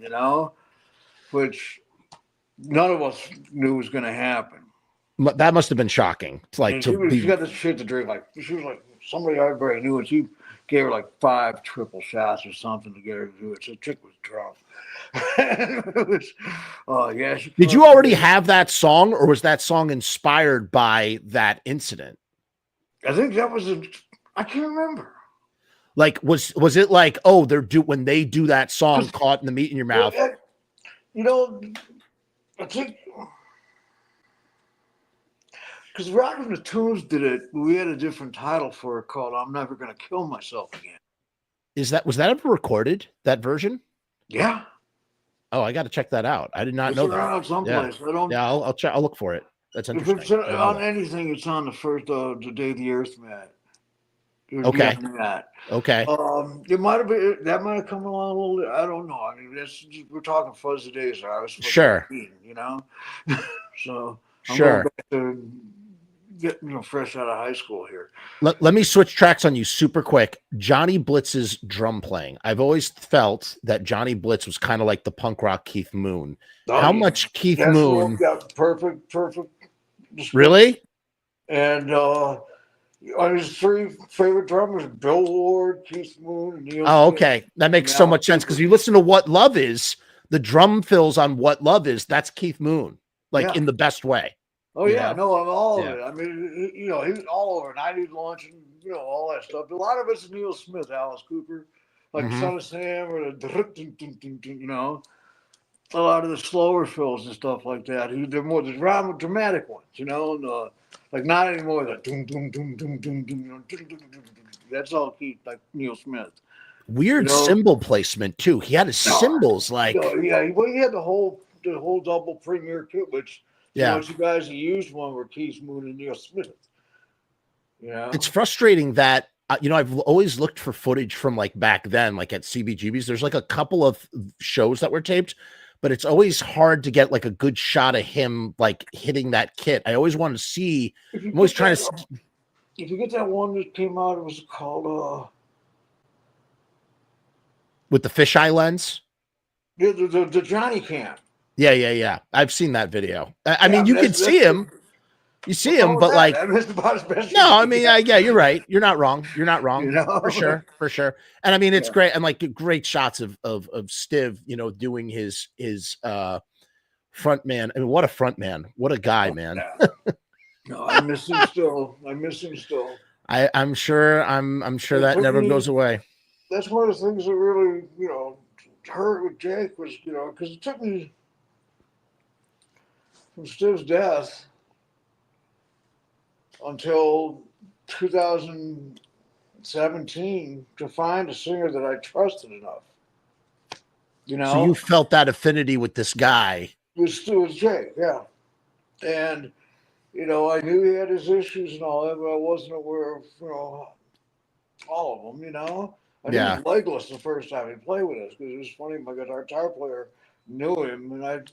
which none of us knew was going to happen. That must have been shocking. It's like she got this shit to drink. Like she was like somebody everybody knew, and she gave her like 5 triple shots or something to get her to do it. So the chick was drunk. Yeah. Did you already have that song, or was that song inspired by that incident? I think that was I can't remember. Like was it like, oh, when they do that song, caught in the meat in your mouth? I think. Because Rock from the Tombs did it, we had a different title for it called "I'm Never Gonna Kill Myself Again." Was that ever recorded? That version? Yeah. Oh, I got to check that out. I did not know that. Someplace. Yeah, I'll check. I'll look for it. That's interesting. If it's on anything, it's on the first the day the Earth met. Okay. Okay. It might have been that might have come along a little. I don't know. I mean, we're talking fuzzy days. I was sure. 15, so I'm sure. Going back to get fresh out of high school here. Let me switch tracks on you super quick. Johnny Blitz's drum playing. I've always felt that Johnny Blitz was kind of like the punk rock Keith Moon. How much Keith Moon? Got perfect. Really? And his 3 favorite drummers: Bill Ward, Keith Moon, and Neil. Oh, okay, that makes so much sense because you listen to What Love Is. The drum fills on What Love Is. That's Keith Moon, in the best way. Oh yeah, no, I'm all of it. I mean, he was all over 90s launch and all that stuff. A lot of it's Neil Smith, Alice Cooper, like Son of Sam, or the a lot of the slower fills and stuff like that. They're more the dramatic ones, like not anymore the doom doom doom doom doom doom. That's all Keith, like Neil Smith. Weird cymbal placement too. He had his cymbals like. He had the whole double premier kit, which. Yeah, the guys that used one were Keith Moon and Neil Smith. It's frustrating that you know, I've always looked for footage from like back then, like at CBGBs. There's like a couple of shows that were taped, but it's always hard to get like a good shot of him like hitting that kit. I always want to see. I'm always trying to. If you get that one that came out, it was called with the fisheye lens. The Johnny Cam. Yeah. I've seen that video. I mean, you can see him. You see him, but like, that's about his best. No, I mean, yeah, you're right. You're not wrong. You're not wrong. You know? For sure. And I mean, it's great. And like great shots of Stiv, you know, doing his front man. I mean, what a front man. What a guy, man. Yeah. No, I miss him still. I'm sure that never goes away. That's one of the things that really, you know, hurt with Jake was, you know, because it took me from Stiv's death until 2017 to find a singer that I trusted enough. You know, so you felt that affinity with this guy. It was Jake, yeah. And, you know, I knew he had his issues and all that, but I wasn't aware of, you know, all of them, you know. I knew he was legless the first time he played with us because it was funny. My guitar player knew him, and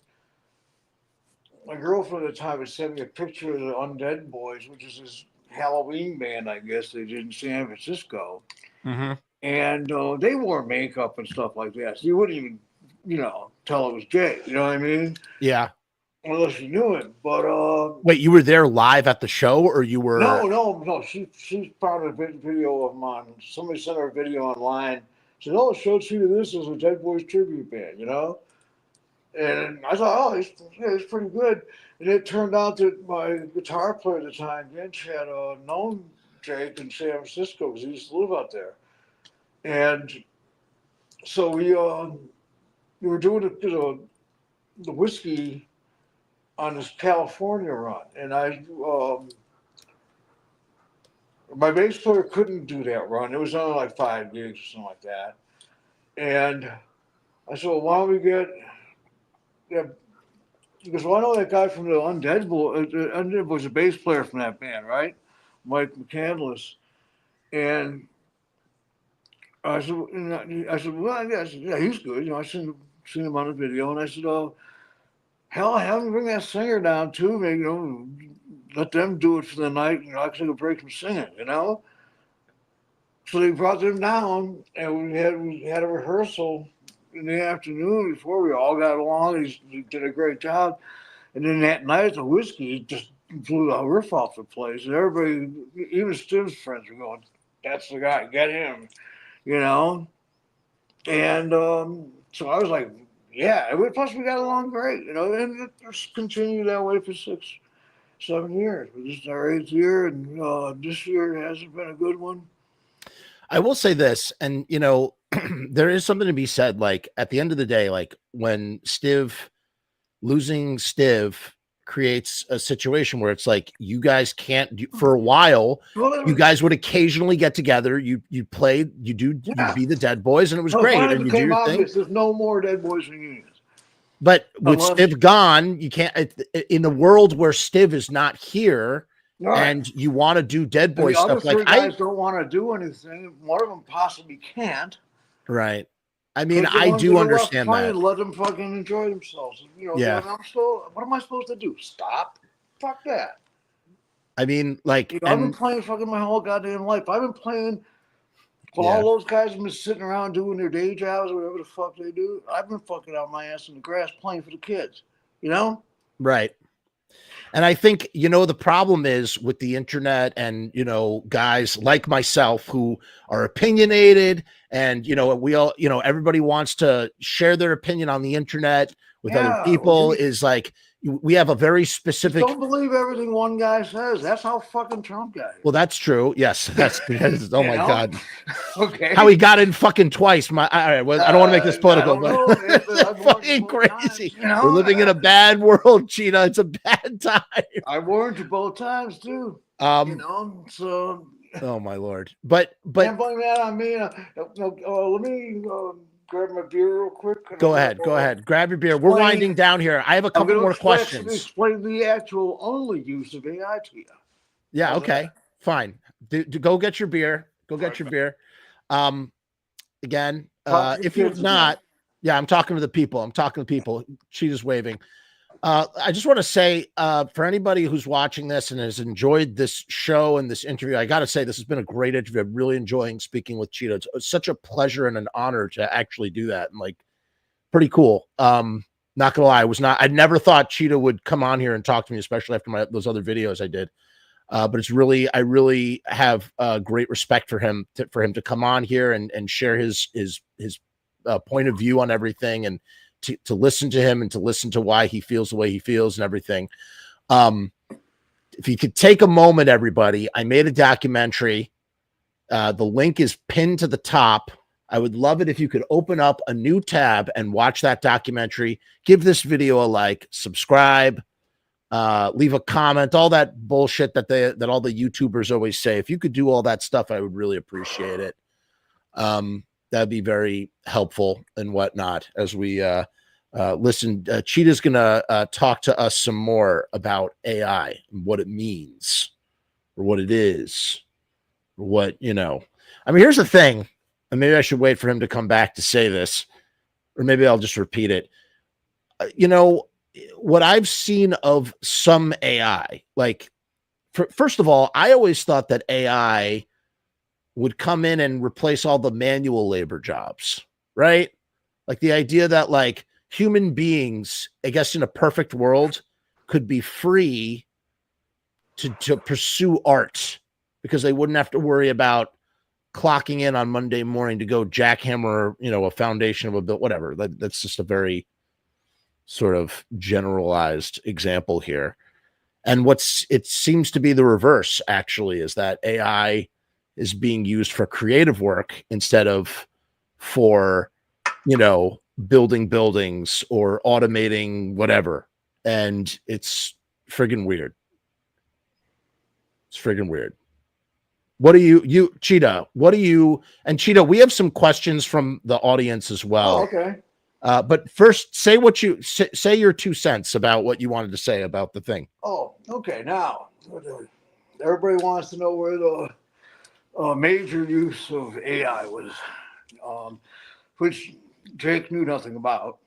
my girlfriend at the time had sent me a picture of the Undead Boys, which is his Halloween band, I guess they did in San Francisco. Mm-hmm. And they wore makeup and stuff like that, so you wouldn't even, you know, tell it was Jay. You know what I mean? Yeah. Unless you knew it. But wait, you were there live at the show, or you were? No. She found a video of mine. Somebody sent her a video online. Said, "Oh, showed Cheetah this as a Dead Boys tribute band," you know. And I thought, oh, he's pretty good. And it turned out that my guitar player at the time, Vince, had known Jake in San Francisco because he used to live out there. And so we were doing the whiskey on this California run, and my bass player couldn't do that run. It was only like 5 gigs or something like that. And I said, well, why don't we get, because I know that guy from the Undead was a bass player from that band, right? Mike McCandless. And I said, well, yeah, he's good. You know, I seen him on the video, and I said, oh, hell, have him bring that singer down too. Maybe, you know, let them do it for the night. You know, I can take a break from singing. You know. So they brought them down, and we had a rehearsal in the afternoon before we all got along. He did a great job. And then that night, the whiskey just blew the roof off the place. And everybody, even Stiv's friends, were going, "That's the guy. Get him." You know. And so I was like, yeah, plus we got along great, you know, and it just continued that way for 6-7 years. This is our 8th year, and this year hasn't been a good one. I will say this, and, you know, there is something to be said, like, at the end of the day, like, when losing Stiv creates a situation where it's like, you guys can't do, for a while, you guys would occasionally get together, you'd be the Dead Boys, and it was great, and you do your thing. There's no more Dead Boys reunions. But with Stiv gone, you can't, in the world where Stiv is not here, and you want to do Dead Boy stuff, like guys don't want to do anything. One of them possibly can't. Right. I mean, I do understand that. Let them fucking enjoy themselves. You know, yeah. What am I supposed to do? Stop? Fuck that. I mean, like, you know, I've been playing fucking my whole goddamn life. I've been playing. While all those guys have been sitting around doing their day jobs or whatever the fuck they do, I've been fucking out my ass in the grass playing for the kids. You know? Right. And I think, you know, the problem is with the internet and, you know, guys like myself who are opinionated and, you know, we all, you know, everybody wants to share their opinion on the internet with other people is like, we have a very specific. Don't believe everything one guy says. That's how fucking Trump got it. Well, that's true. Yes. That's oh my God. Okay. How he got in fucking twice. All right. Well, I don't want to make this political, but it's fucking crazy. Times, you know? We're living in a bad world, Cheetah. It's a bad time. I warned you both times too. You know, so. Oh my Lord. But can't blame that on me. Let me grab my beer real quick. Go ahead. Grab your beer. We're winding down here. I have a couple more questions. Explain the actual only use of AI to you. Yeah. Okay. Fine. Go get your beer. Go get your beer. Again, Talk to if your you're kids not, again. yeah, I'm talking to the people. I'm talking to people. Cheetah's waving. I just want to say, for anybody who's watching this and has enjoyed this show and this interview, I got to say this has been a great interview. I'm really enjoying speaking with Cheetah. It's such a pleasure and an honor to actually do that, and like, pretty cool. Not gonna lie, I never thought Cheetah would come on here and talk to me, especially after those other videos I did. But I really have great respect for him to come on here and share his point of view on everything, and to listen to him and to listen to why he feels the way he feels and everything. If you could take a moment, everybody, I made a documentary. The link is pinned to the top. I would love it if you could open up a new tab and watch that documentary. Give this video a like, subscribe, leave a comment, all that bullshit that all the YouTubers always say. If you could do all that stuff, I would really appreciate it. That'd be very helpful and whatnot as we listen. Cheetah's gonna talk to us some more about AI and what it means, or what it is, or what, I mean, here's the thing, and maybe I should wait for him to come back to say this, or maybe I'll just repeat it. What I've seen of some AI, like, first of all, I always thought that AI would come in and replace all the manual labor jobs, right? Like the idea that like human beings, I guess in a perfect world, could be free to pursue art because they wouldn't have to worry about clocking in on Monday morning to go jackhammer, a foundation of a build, whatever. That's just a very sort of generalized example here. And it seems to be the reverse, actually, is that AI is being used for creative work instead of for, building buildings or automating whatever. And it's friggin' weird. It's friggin' weird. What do you Cheetah, and Cheetah, we have some questions from the audience as well. Oh, okay. But first, say what you say your 2 cents about what you wanted to say about the thing. Oh, okay. Now, everybody wants to know where the major use of AI was, which Jake knew nothing about.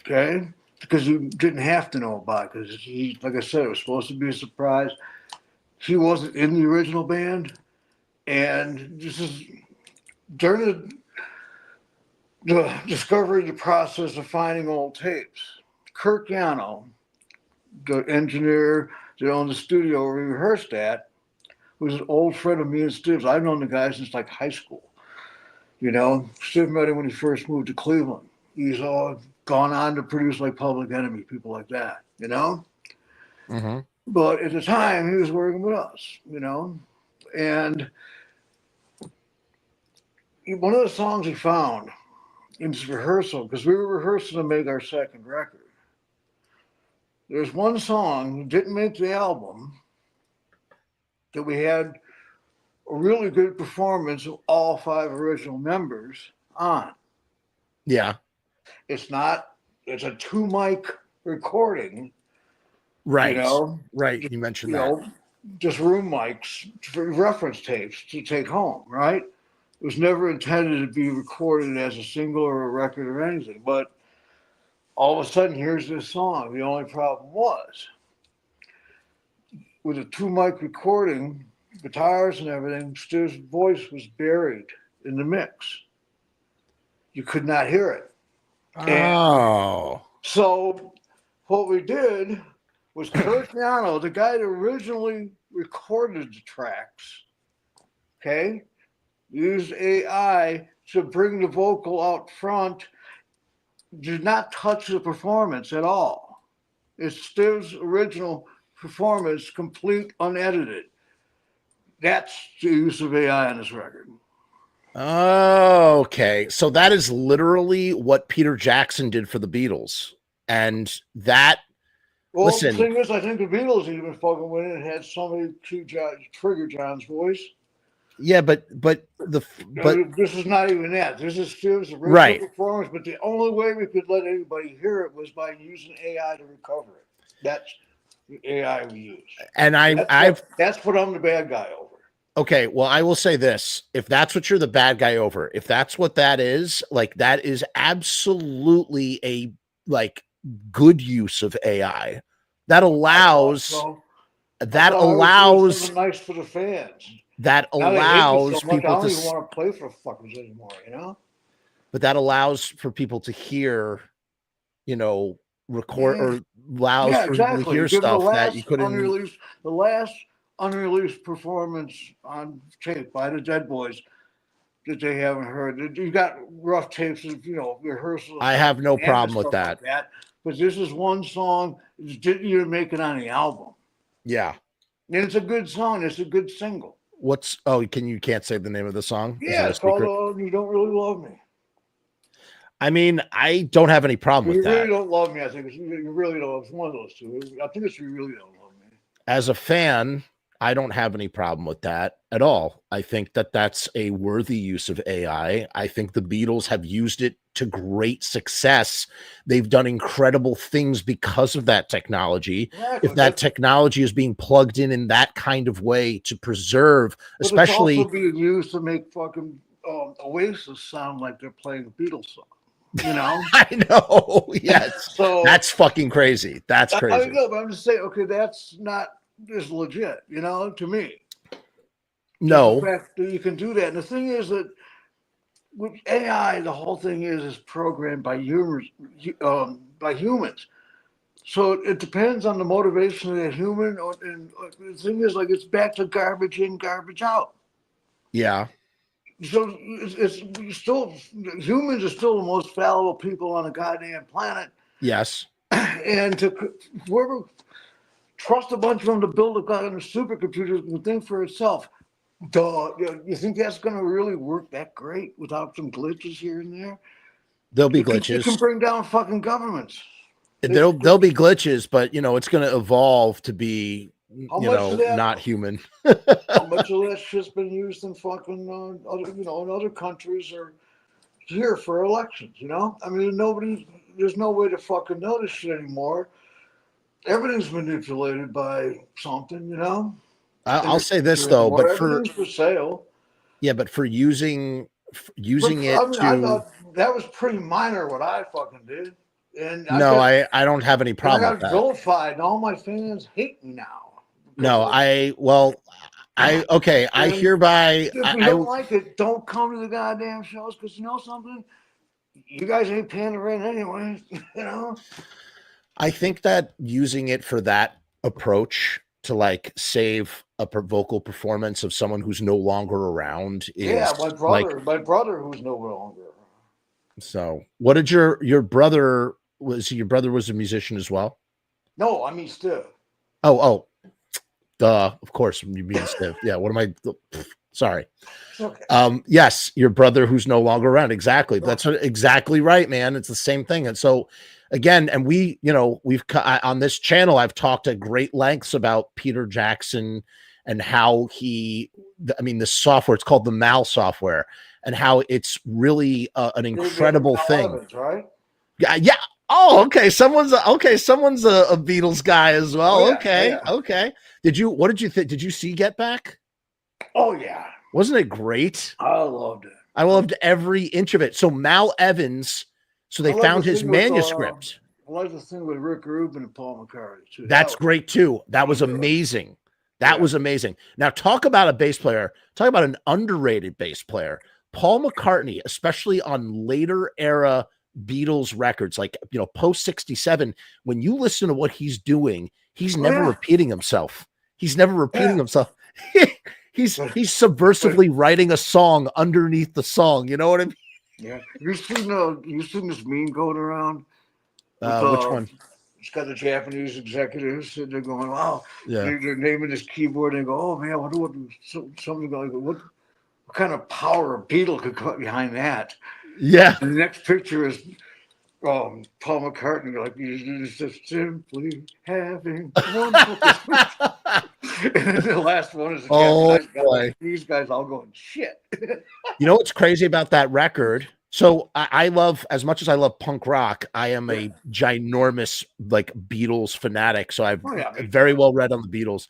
Okay, because you didn't have to know about it, because he, like I said, it was supposed to be a surprise. He wasn't in the original band, and this is during the discovery, the process of finding old tapes. Kirk Yano, the engineer that owned the studio where we rehearsed at, was an old friend of me and Stiv's. I've known the guy since like high school. Stiv met him when he first moved to Cleveland. He's all gone on to produce like Public Enemy, people like that, Mm-hmm. But at the time, he was working with us, and one of the songs he found in his rehearsal, because we were rehearsing to make our second record, there's one song that didn't make the album that we had a really good performance of all 5 original members on. Yeah. It's a 2-mic recording. Right. Right. You mentioned that. Just room mics for reference tapes to take home, right? It was never intended to be recorded as a single or a record or anything. But all of a sudden, here's this song. The only problem was, with a 2-mic recording, guitars and everything, Stu's voice was buried in the mix. You could not hear it. Oh. And so what we did was Kirk Yano, the guy that originally recorded the tracks, used AI to bring the vocal out front, did not touch the performance at all. It's Stiv's original performance, complete, unedited. That's the use of AI on this record. Oh, okay. So that is literally what Peter Jackson did for the Beatles. And that, well, listen, the thing is, I think the Beatles even fucking went in and had somebody trigger John's voice. Yeah, but this is not even that. This is Stiv's original right. performance, but the only way we could let anybody hear it was by using AI to recover it. That's the AI we use. And that's what I'm the bad guy over. Okay, well, I will say this. If that's what you're the bad guy over, if that's what that is, like that is absolutely a like good use of AI. That allows I that thought I was doing allows something nice for the fans. that Now they hate me so allows much, I people don't to even want to play for fuckers anymore, you know? but that allows for people to hear, you know, record Yeah. or allows Yeah, for people to exactly. hear Give them stuff that you couldn't. the last unreleased performance on tape by the Dead Boys that they haven't heard. You got rough tapes of, rehearsals I have no and problem with stuff like that. that. But this is one song that didn't even make it on the album. Yeah. And it's a good song. It's a good single. What's you can't say the name of the song? Is Yeah, it a it's called secret? You Don't Really Love Me. I mean, I don't have any problem with You really that. don't love me, I think. You really don't. It's one of those two. I think it's You Really Don't Love Me. As a fan, I don't have any problem with that at all. I think that that's a worthy use of AI. I think the Beatles have used it to great success. They've done incredible things because of that technology. Exactly. If that technology is being plugged in that kind of way to preserve, But especially it's also being used to make fucking Oasis sound like they're playing a Beatles song. You know? I know, yes. So that's fucking crazy. That's crazy. I know, but I'm just saying, okay, that's not as legit, to me. No. The fact that you can do that. And the thing is that with AI, the whole thing is programmed by humans. So it depends on the motivation of that human. And the thing is, like, it's back to garbage in, garbage out. Yeah. So it's still, humans are still the most fallible people on the goddamn planet. Yes. And whoever trust a bunch of them to build a goddamn supercomputer and think for itself. Duh. You think that's going to really work that great without some glitches here and there? There'll be glitches. It can bring down fucking governments. There'll be glitches, but it's going to evolve to be not human. How much of that shit's been used in fucking in other countries or here for elections? I mean, there's no way to fucking know this shit anymore. Everything's manipulated by something, I'll say this though, but everything's for sale. Yeah, but for using it I thought that was pretty minor what I fucking did. And I don't have any problem with that. I got vilified, and all my fans hate me now. No, I hereby. If you don't like it, don't come to the goddamn shows because you know something. You guys ain't paying the rent anyway. I think that using it for that approach to like save a vocal performance of someone who's no longer around is my brother who's no longer around. So, what did your brother was? Your brother was a musician as well? No, I mean Stiv. Oh, duh. Of course, you mean Stiv. Yeah. What am I? Sorry. Okay. Yes, your brother who's no longer around. Exactly. That's exactly right, man. It's the same thing. And so, again, and we've on this channel, I've talked at great lengths about Peter Jackson and how the software. It's called the Mal software. And how it's really an incredible thing, Evans, right? Yeah. Oh, okay. Someone's a Beatles guy as well. Oh, yeah, okay. Yeah. Okay. What did you think? Did you see Get Back? Oh yeah. Wasn't it great? I loved it. I loved every inch of it. So Mal Evans. So they found his manuscript. I like the thing with Rick Rubin and Paul McCartney too. That's great too. That was amazing. That was amazing. Now talk about a bass player. Talk about an underrated bass player. Paul McCartney, especially on later era Beatles records, like, post 67, when you listen to what he's doing, he's never repeating himself. He's never repeating himself. He's subversively writing a song underneath the song. You know what I mean? Yeah. You seen this meme going around? Which one? It's got the Japanese executives sitting there going, wow. Yeah. They're naming this keyboard and they go, oh man, something like what kind of power a Beatle could put behind that? Yeah. And the next picture is Paul McCartney, like, he's just simply having wonderful And then the last one is these guys all going, shit. You know what's crazy about that record? So I love, as much as I love punk rock, I am a ginormous like Beatles fanatic. So I've very well read on the Beatles.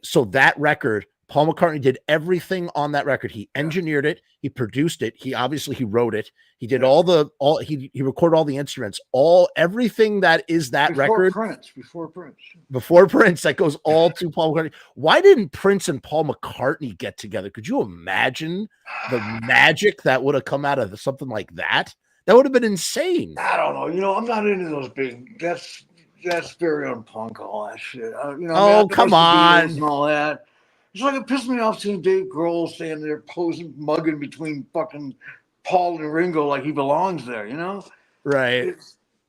So that record Paul McCartney did everything on that record. He engineered it, he produced it, he wrote it, he did he recorded all the instruments, everything that is that record. Before Prince, that goes all to Paul McCartney. Why didn't Prince and Paul McCartney get together? Could you imagine the magic that would have come out of something like that? That would have been insane. I don't know. You know, I'm not into those big. That's very unpunk, all that shit. Come on, and all that. It's like it pissed me off seeing Dave Grohl standing there posing, mugging between fucking Paul and Ringo like he belongs there. You know, right?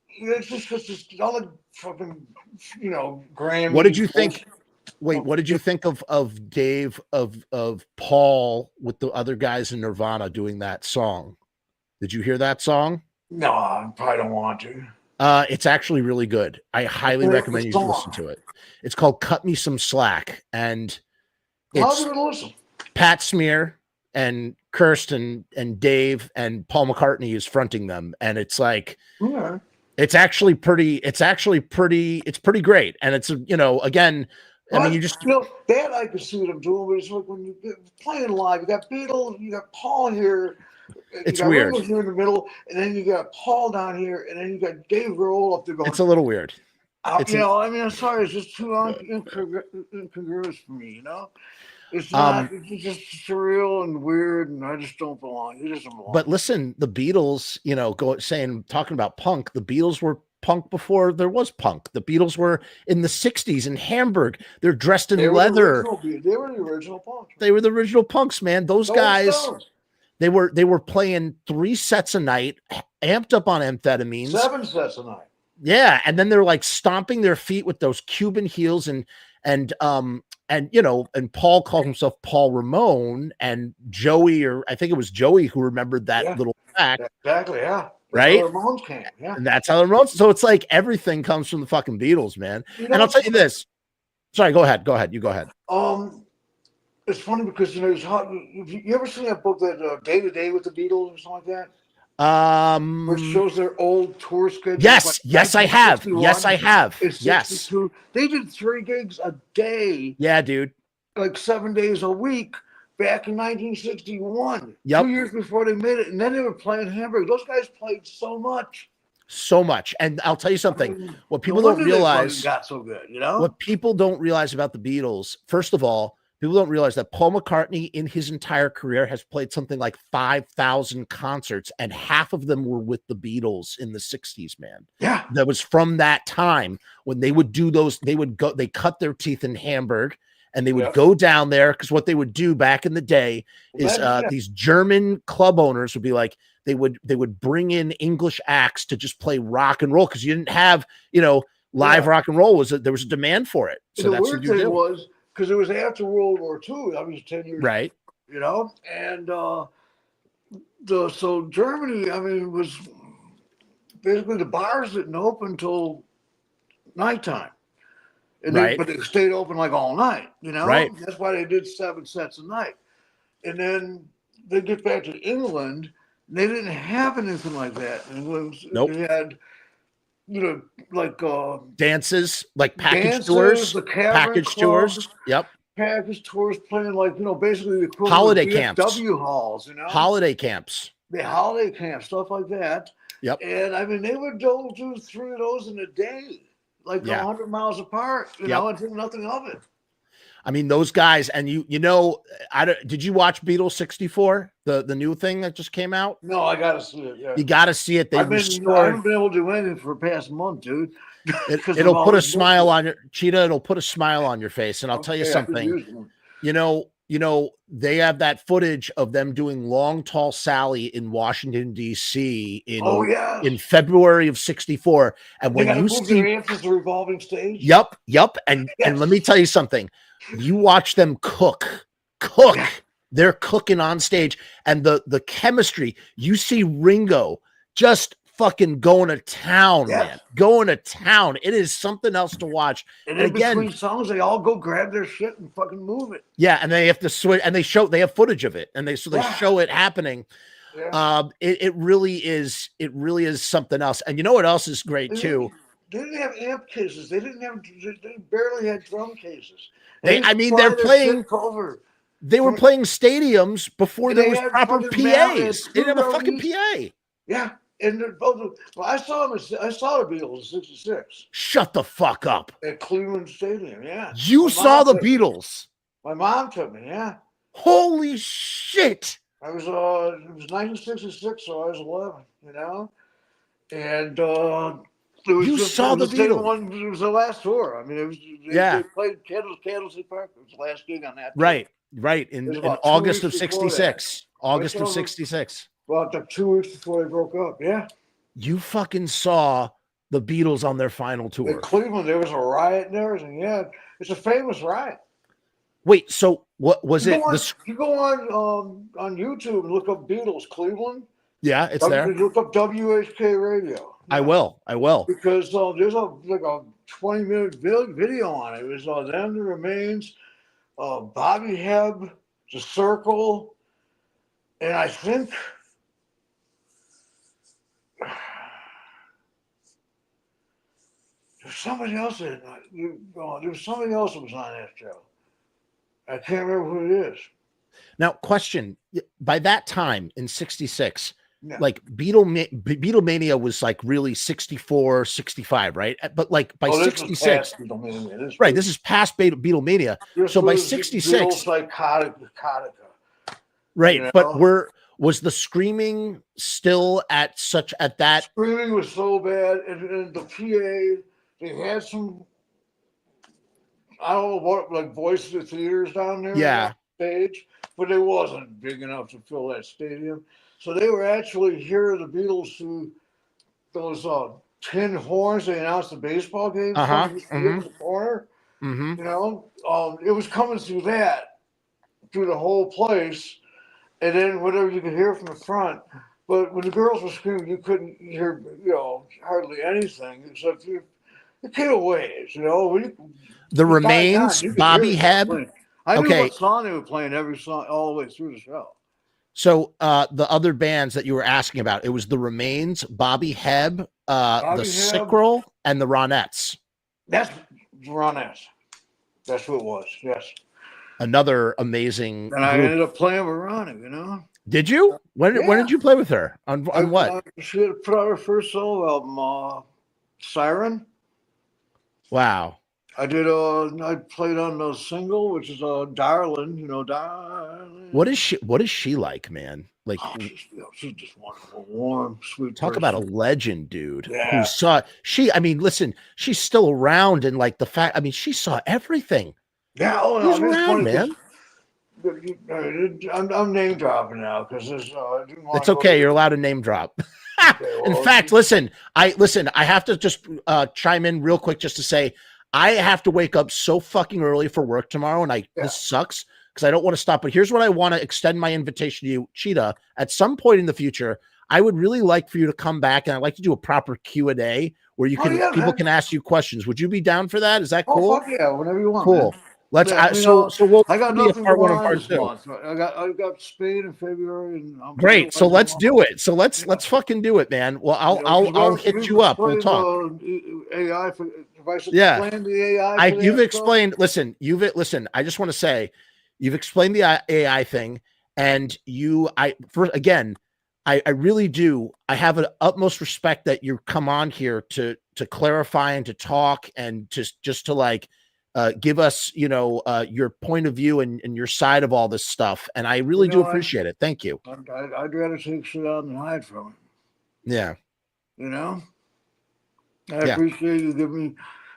It's just all the fucking, you know, Graham. What did you think? Wait, what did you think of Dave of Paul with the other guys in Nirvana doing that song? Did you hear that song? No, I probably don't want to. It's actually really good. I highly recommend you listen to it. It's called "Cut Me Some Slack," and it's Pat Smear and Kirsten and Dave and Paul McCartney is fronting them, and it's like, it's pretty great, and it's, you know, again, I mean, that I could see what I'm doing, but it's like when you're playing live, you got Beatles, you got Paul here. It's weird. Here in the middle, and then you got Paul down here, and then you got Dave Grohl up there going. It's a little weird. I'm sorry, it's just too incongruous for me. You know, it's not. It's just surreal and weird, and I just don't belong. He doesn't belong. But listen, the Beatles, you know, talking about punk. The Beatles were punk before there was punk. The Beatles were in the '60s in Hamburg. They're dressed in leather. They were the original punks. They were the original punks, man. Those guys. They were playing 3 sets a night, amped up on amphetamines. 7 sets a night. Yeah, and then they're like stomping their feet with those Cuban heels, and you know, and Paul called himself Paul Ramon, and Joey, or I think it was Joey, who remembered that little fact. Exactly, yeah. Right? That's how the Ramones came, yeah. And that's how the Ramones. So it's like everything comes from the fucking Beatles, man. You know, and I'll tell you this. Sorry, go ahead. You go ahead. It's funny because, you know, you ever seen that book, that Day to Day with the Beatles or something like that? Where it shows their old tour schedule. Yes, I have. Yes, I have. Yes. They did 3 gigs a day. Yeah, dude. Like 7 days a week back in 1961. Yep. 2 years before they made it. And then they were playing Hamburg. Those guys played so much. And I'll tell you something. What people don't realize got so good, you know? What people don't realize about the Beatles, first of all, people don't realize that Paul McCartney in his entire career has played something like 5,000 concerts, and half of them were with the Beatles in the 60s, man. Yeah. That was from that time when they would do those, they cut their teeth in Hamburg, and they would go down there, because what they would do back in the day is these German club owners would be like, they would bring in English acts to just play rock and roll, because you didn't have, you know, live rock and roll. There was a demand for it. So that's what you do. Because it was after World War II. I was 10 years, right? You know, and so Germany, I mean, was basically the bars didn't open until nighttime, and but they stayed open like all night. You know, that's why they did 7 sets a night, and then they get back to England, and they didn't have anything like that. They had, you know, like dances, like package tours, package tours. Yep. Package tours, playing like, you know, basically the equivalent holiday of camps, VFW halls, you know, holiday camps, stuff like that. Yep. And I mean, they would do 3 of those in a day, like 100 miles apart, you know, and think nothing of it. I mean, those guys, and you know, did you watch Beatles 64, the new thing that just came out? No, I gotta see it. Yeah, you gotta see it. I haven't been able to do anything for the past month, dude. It'll put a smile on your Cheetah. It'll put a smile on your face, and I'll tell you something. You know, they have that footage of them doing Long Tall Sally in Washington D.C. in February of '64, and when you see the revolving stage. Yep, and let me tell you something. You watch them cook. They're cooking on stage, and the chemistry. You see Ringo just fucking going to town, man. Going to town. It is something else to watch. And again, between songs, they all go grab their shit and fucking move it. Yeah, and they have to switch, and they have footage of it, and they show it happening. Yeah. It really is something else. And you know what else is great too? They didn't have amp cases. They barely had drum cases. They're playing cover. They were playing stadiums before there was proper PAs. They didn't have a fucking PA. Yeah. And I saw the Beatles in '66. Shut the fuck up. At Cleveland Stadium, yeah. You saw the Beatles. My mom took me, yeah. Holy shit. It was 1966, so I was 11, you know? And you saw the Beatles. It was the last tour. I mean, they played Candlestick Park. It was the last gig on that tour. Right. In August of 66. August of 66. Well, 2 weeks before they broke up, yeah. You fucking saw the Beatles on their final tour. In Cleveland, there was a riot and everything. Yeah, it's a famous riot. Wait, so what was it? You go on YouTube and look up Beatles Cleveland. Yeah, it's there. Look up WHK Radio. I will. Because there's a 20-minute video on it. It was them, the Remains, Bobby Hebb, The Circle, and I think there's somebody else that was on that show. I can't remember who it is. Now, question: by that time in '66, like Beatlemania was like really 64, 65, right? But like by '66, right? This is past Beatlemania. So by '66, psychotic, right? You know? But was the screaming still at that? Screaming was so bad, and the PA, they had some. I don't know what, like Voices of Theaters down there, on stage, but it wasn't big enough to fill that stadium. So they were actually hearing the Beatles through those tin horns. They announced the baseball game in the corner. Mm-hmm. You know, it was coming through the whole place, and then whatever you could hear from the front. But when the girls were screaming, you couldn't hear, hardly anything except it came away. The Remains, Bobby Hebb. I knew what song they were playing every song all the way through the show. So the other bands that you were asking about, it was the Remains, Bobby Hebb, the Sickroll, and the Ronettes. That's the Ronettes. That's what it was. Yes. Another amazing. And I ended up playing with Ronnie. Did you? When did you play with her? On what? She had put out her first solo album, Siren. Wow. I did. I played on the single, which is "Darling." Darling. What is she like, man? Like, she's just wonderful, warm, sweet. Talk about a legend, dude. Yeah. Who saw? Listen, she's still around, and like the fact. I mean, she saw everything. Yeah. She's around, man. I'm name dropping now because it's okay. You're allowed to name drop. In fact, listen. I have to just chime in real quick just to say. I have to wake up so fucking early for work tomorrow, and this sucks because I don't want to stop. But here's what I want to extend my invitation to you, Cheetah. At some point in the future, I would really like for you to come back, and I'd like to do a proper Q&A where you can people can ask you questions. Would you be down for that? Is that cool? Oh, fuck yeah, whenever you want. Cool. Man. Let's. So we'll. I got nothing part 1 and part 2. I got Spain in February, and great. So let's do it. So let's fucking do it, man. Well, I'll hit you up. We'll talk. AI for. The AI you've explained. Listen. I just want to say, you've explained the AI thing, and I really do. I have an utmost respect that you come on here to clarify and to talk and just to like. Give us, your point of view and your side of all this stuff. And I really do appreciate it. Thank you. I'd rather take shit out than hide from it. Yeah. I appreciate you giving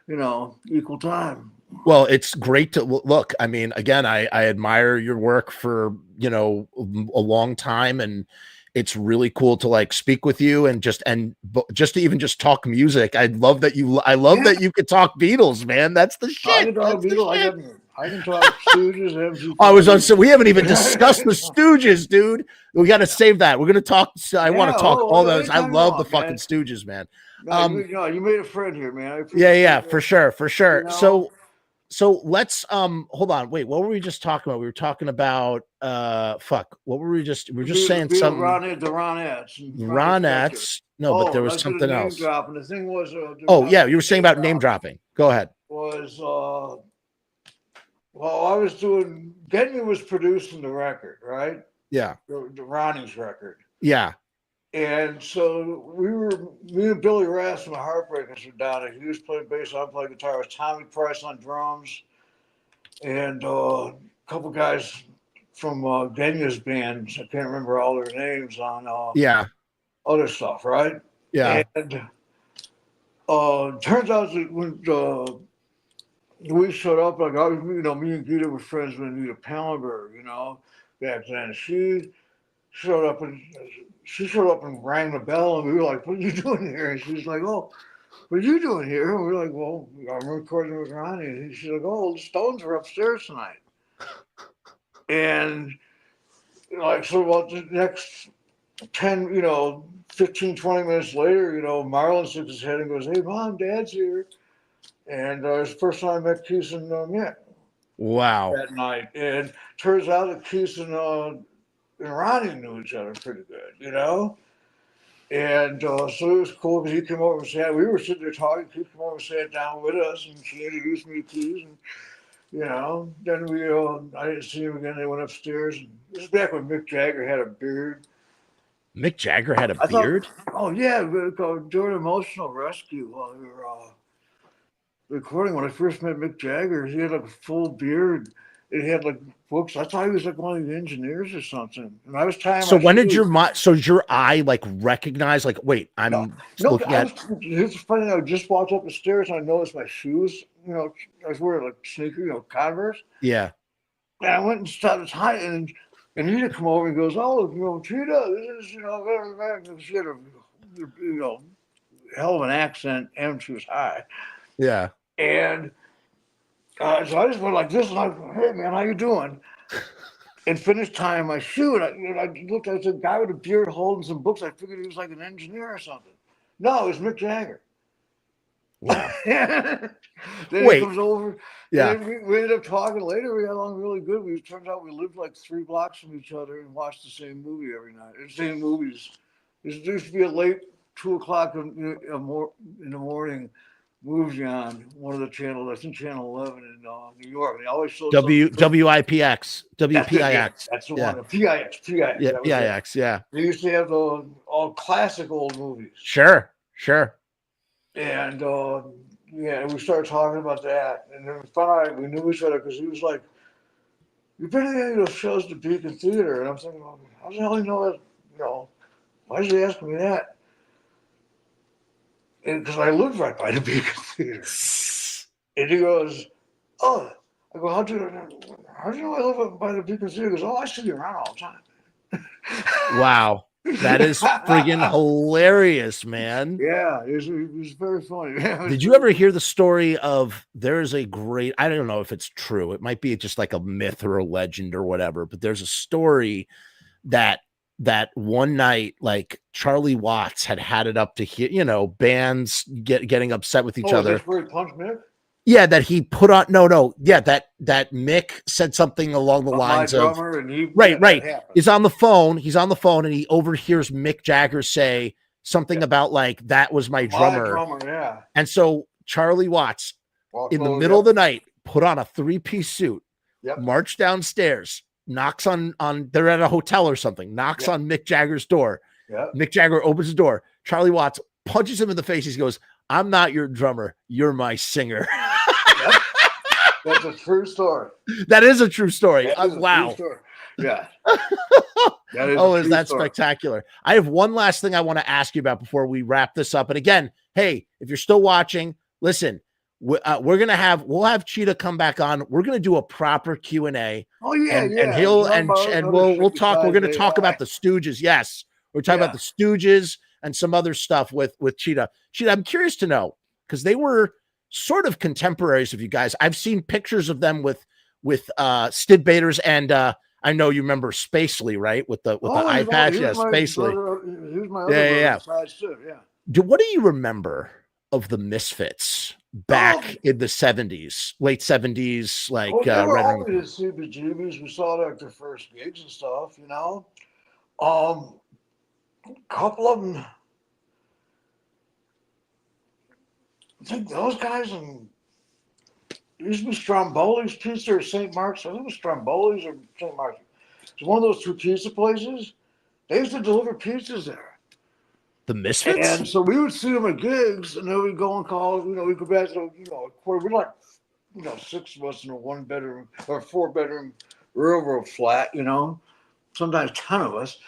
me, equal time. Well, it's great to look. I mean, again, I admire your work for, a long time, and it's really cool to like speak with you and just to even just talk music. I love that that you could talk Beatles, man. That's the shit. I can talk Stooges. So we haven't even discussed the Stooges, dude. We got to save that. We're going to talk. I want to talk all those. I love the fucking Stooges, man. You made a friend here, man. Yeah, for sure. So So let's hold on. Wait, what were we just talking about? We were talking about what were we just saying something. The Ronettes. Ronettes. No, but there was something else. Drop, and the thing was yeah, you were saying about name dropping. Go ahead. Was I was doing Genya was producing the record, right? Yeah. The Ronnie's record. Yeah. And so me and Billy Rass from the Heartbreakers were down there. He was playing bass, I played guitar. It was Tommy Price on drums, and a couple guys from Genya's band. I can't remember all their names on other stuff, right? Yeah. And turns out that when we showed up, like I was, me and Gita were friends with Anita Pallenberg, back then. She showed up and rang the bell, and we were like, "What are you doing here?" And she's like, "Oh, what are you doing here?" And we were like, "Well, I'm recording with Ronnie." And she's like, "Oh, the Stones are upstairs tonight." And so about the next 10, 15, 20 minutes later, Marlon sticks his head and goes, "Hey, Mom, Dad's here." And it's the first time I met Keith and Mick. Wow. That night. And turns out that Keith and Ronnie knew each other pretty good, And so it was cool because he came over and sat. We were sitting there talking. He came over and sat down with us, and she introduced me to Keith. And then I didn't see him again. They went upstairs. And this is back when Mick Jagger had a beard. Mick Jagger had a beard? Oh yeah, during Emotional Rescue while we were recording. When I first met Mick Jagger, he had like a full beard. It had like books. I thought he was like one of the engineers or something. And I was tying. So when did your eye like recognize? Like, wait, I'm looking at. It's funny. I just walked up the stairs and I noticed my shoes. I was wearing like sneaker, Converse. Yeah. And I went and started tying, and he'd come over and goes, "Oh, Cheetah, this is she had a hell of an accent, and she was high." Yeah. And so I just went like this, and I was, "Hey, man, how you doing?" And finished tying my shoe. And I looked at a guy with a beard holding some books. I figured he was like an engineer or something. No, it was Mick Jagger. Wow. Then Wait. He comes over. Yeah. We ended up talking later. We got along really good. It turns out we lived like 3 blocks from each other and watched the same movie every night. The same movies. There used to be a late 2:00 in the morning movie on one of the channels. I think Channel 11 in New York. They always showed WIPX. That's the one. PIX. Yeah, PIX. Yeah. They used to have all classic old movies. Sure. And we started talking about that, and then finally we knew each other because he was like, "You've been in any of those shows at the Beacon Theater?" And I'm thinking, "Well, how the hell do you know that? Why is he asking me that?" And because I lived right by the Beacon Theater. And he goes, "Oh," I go, how do you know I live by the Beacon Theater?" He goes, "Oh, I see you around all the time." Wow. That is friggin' hilarious, man. Yeah, it was very funny. Did you ever hear the story of there's a great, I don't know if it's true. It might be just like a myth or a legend or whatever, but there's a story that one night, like Charlie Watts had it up to hear, bands getting upset with each other. That's where he punched Mick? Yeah, that he put on yeah, that Mick said something along the lines of right. He's on the phone and he overhears Mick Jagger say something about like, "That was my drummer." Yeah. And so Charlie Watts in the middle of the night put on a 3-piece suit, marched downstairs, knocks on they're at a hotel or something, knocks on Mick Jagger's door. Mick Jagger opens the door. Charlie Watts punches him in the face. He goes, "I'm not your drummer. You're my singer." That's a true story. That is a true story. Wow. True story. Yeah. Is that spectacular? I have one last thing I want to ask you about before we wrap this up. And again, hey, if you're still watching, listen, we'll have Cheetah come back on. We're going to do a proper Q&A. Oh yeah. And we'll talk. We're going to talk about the Stooges. Yes. We're talking about the Stooges and some other stuff with Cheetah. Cheetah, I'm curious to know, because they were sort of contemporaries of you guys. I've seen pictures of them with Stiv Bators, and I know you remember Spacely, right? With the eye patch. Yeah, Spacely. He was my other brother besides Stiv, yeah. What do you remember of the Misfits back in the 70s, late 70s, like they were right always around. at CBGBs. We saw like their first gigs and stuff, you know. A couple of them, I think those guys and used to be Stromboli's Pizza or St. Mark's. I think it was Stromboli's or St. Mark's. It's one of those two pizza places. They used to deliver pizzas there. The Misfits? And so we would see them at gigs, and then we'd go and call, we'd go back to, we're like, 6 of us in a 1-bedroom or 4-bedroom railroad flat, sometimes 10 of us,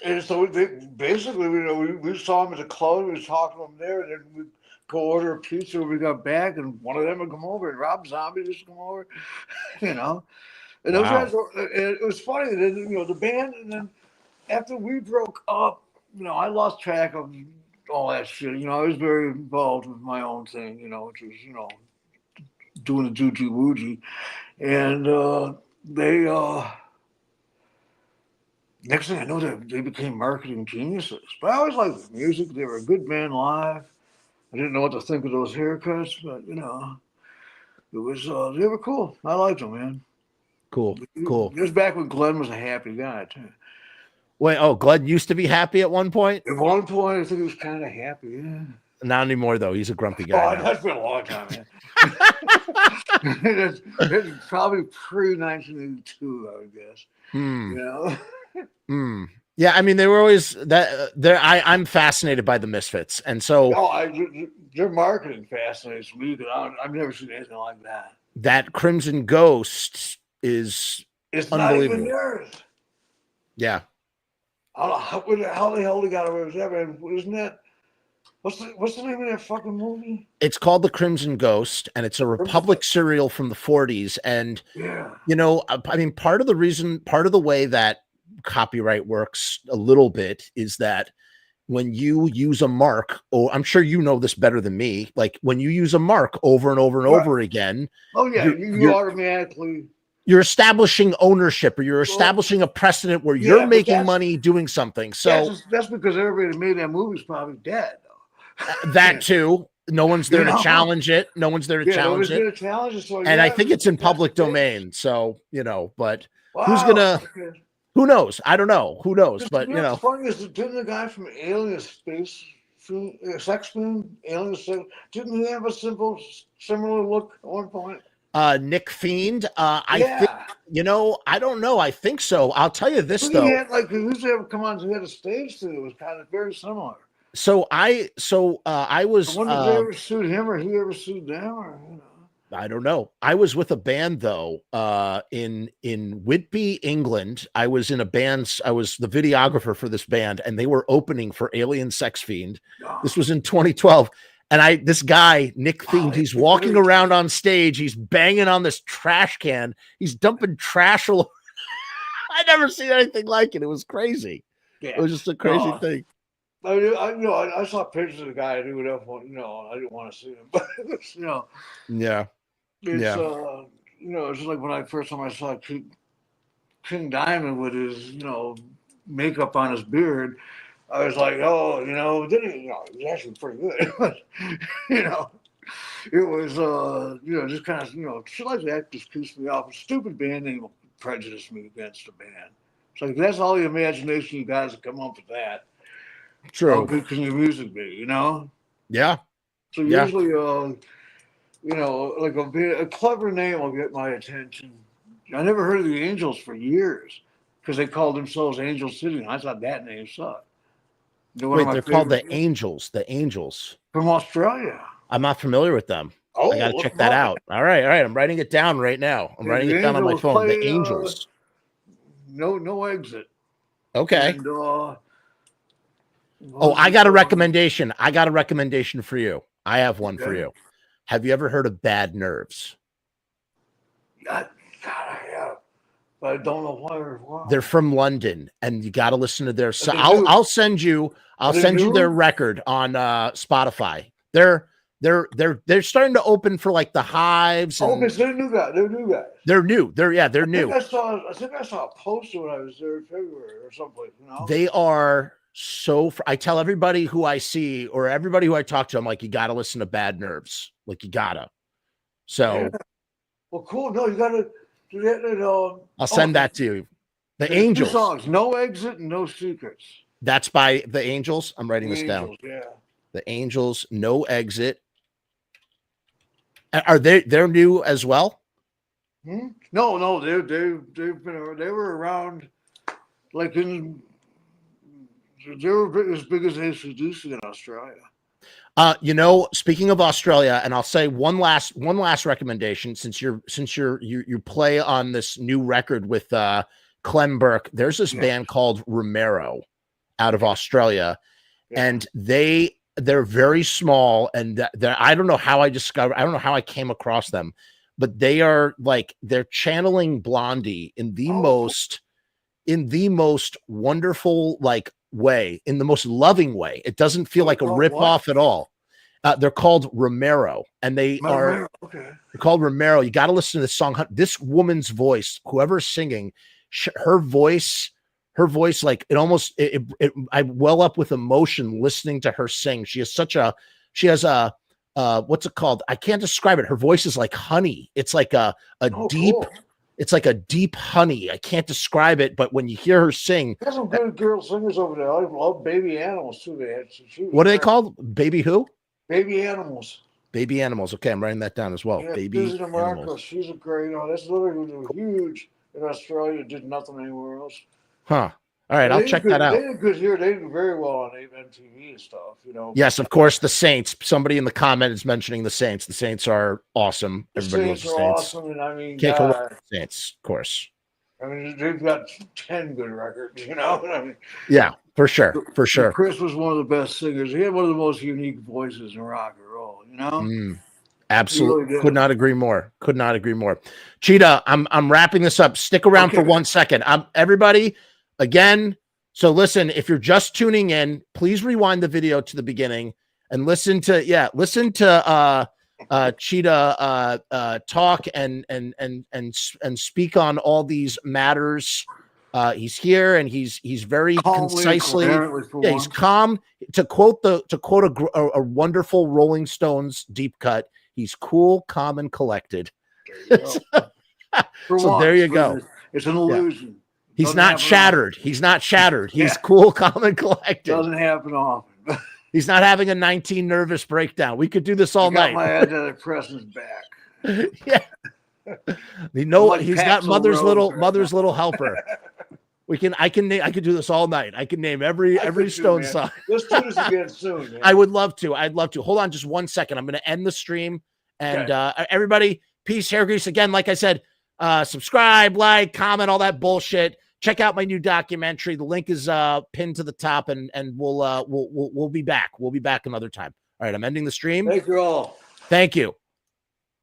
And so basically, we saw them at the club, we was talking to them there, and then we'd go order a pizza when we got back, and one of them would come over, and Rob Zombie used to come over, And those guys, it was funny. Then, the band, and then after we broke up, I lost track of all that shit. I was very involved with my own thing, which was, doing the doogie woogie. And they, next thing I know, they became marketing geniuses. But I always liked the music. They were a good band live. I didn't know what to think of those haircuts, but, it was, they were cool. I liked them, man. Cool. It was back when Glenn was a happy guy, too. Wait, Glenn used to be happy at one point? At one point, I think he was kind of happy, yeah. Not anymore, though. He's a grumpy guy. Oh, that's been a long time, man. it's probably pre-1982, I would guess. Yeah, I mean, they were always that. I'm fascinated by the Misfits, and so their marketing fascinates me because I've never seen anything like that. That Crimson Ghost is unbelievable. Not even theirs. Yeah. I don't know how the hell they got away with that, man. Isn't that what's the name of that fucking movie? It's called The Crimson Ghost, and it's a Republic serial from the 40s. And I mean, part of the way that copyright works a little bit is that when you use a mark, or I'm sure you know this better than me, like when you use a mark over and over and over again. Oh yeah, you automatically. You're establishing ownership, or you're establishing a precedent where you're making money doing something. So that's because everybody that made that movie is probably dead, though. That too. No one's there to challenge it. No one's there to challenge it. And I think it's in public domain. So, but who's gonna? Who knows? I don't know. Who knows? But what's funny is didn't the guy from Alien Space Sex Moon, Alien Sex, didn't he have a similar look at one point? Nick Fiend. I think, I don't know. I think so. I'll tell you this though. He had he used to ever come on. He had a stage thing that was kind of very similar. So I was. I wonder if they ever sued him or he ever sued them, or I don't know. I was with a band though, in Whitby, England. I was in a band. I was the videographer for this band, and they were opening for Alien Sex Fiend. This was in 2012. And this guy, Nick Fiend, he's walking around on stage. He's banging on this trash can. He's dumping trash all over. I never seen anything like it. It was crazy. Yeah. It was just a crazy thing. I saw pictures of the guy. I didn't want to see him, but yeah. It's like when first time I saw King Diamond with his, makeup on his beard. I was like, then he was actually pretty good. It was, just kind of, shit like that just keeps me off. A stupid band name will prejudice me against a band. It's like, that's all the imagination you guys have come up with that. True. How good can your music be, Yeah. So usually, like a clever name will get my attention. I never heard of the Angels for years because they called themselves Angel City, and I thought that name sucked. Wait, they're called the Angels. The Angels from Australia. I'm not familiar with them. I gotta check that out. All right. I'm writing it down right now. I'm writing it down on my phone. The Angels. No exit. Okay. And, I got a recommendation. I got a recommendation for you. I have one for you. Have you ever heard of Bad Nerves? God, I have. But I don't know why. They're from London, and you got to listen to their. So I'll send you. I'll send you their record on Spotify. They're starting to open for like the Hives. And, they're new guys. They're new guys. They're new. They're new. I think I saw a poster when I was there in February or someplace. They are I tell everybody who I see or everybody who I talk to, I'm like, you got to listen to Bad Nerves. Like, you gotta. So, Yeah. Well, cool. No, you got to do that. I'll send that to you. The Angels. 2 songs, No Exit and No Secrets. That's by the Angels. I'm writing this down. Yeah. The Angels, No Exit. Are they're new as well? No, they were around like they were as big as AC/DC in Australia. Speaking of Australia, and I'll say one last recommendation since you play on this new record with Clem Burke. There's this band called Romero out of Australia, and they're very small, and I don't know how I don't know how I came across them, but they're channeling Blondie in the most wonderful way, in the most loving way. It doesn't feel like a rip off at all. They're called Romero, and they're called Romero. You got to listen to this song. This woman's voice, whoever's singing, her voice, like it almost, I well up with emotion listening to her sing. She has what's it called? I can't describe it. Her voice is like honey. It's like a deep, cool. It's like a deep honey. I can't describe it, but when you hear her sing, there's some good girl singers over there. I love Baby Animals too. What are they called? Baby who? Baby Animals. Baby Animals. Okay, I'm writing that down as well. Yeah, Baby Animals. She's a great. That's literally huge in Australia. Did nothing anywhere else. Huh. All right, I'll check that out. They did good here. They did very well on MTV and stuff. Yes, of course. The Saints. Somebody in the comment is mentioning the Saints. The Saints are awesome. Everybody loves the Saints. Awesome, and I mean, can't go wrong with the Saints, of course. I mean, they've got 10 good records. I mean, yeah, for sure, for sure. Chris was one of the best singers. He had one of the most unique voices in rock and roll. Absolutely, really could not agree more. Could not agree more. Cheetah, I'm wrapping this up. Stick around for 1 second. everybody. Again, so listen, if you're just tuning in, please rewind the video to the beginning and listen to Cheetah talk and speak on all these matters. He's here and he's very concisely. He's calm. To quote a wonderful Rolling Stones deep cut, he's cool, calm, and collected. So there you go. It's an illusion. Yeah. He's not shattered. He's not shattered. He's cool, calm, and collected. Doesn't happen often. He's not having a 19 nervous breakdown. We could do this all night. My antidepressants back. Yeah. He's not mother's little helper. I could do this all night. I can name every Stone song. Let's do this again soon. Man. I would love to. I'd love to. Hold on just 1 second. I'm going to end the stream. And everybody, peace, hair grease. Again, like I said, subscribe, like, comment, all that bullshit. Check out my new documentary. The link is pinned to the top, and we'll be back. We'll be back another time. All right, I'm ending the stream. Thank you all. Thank you.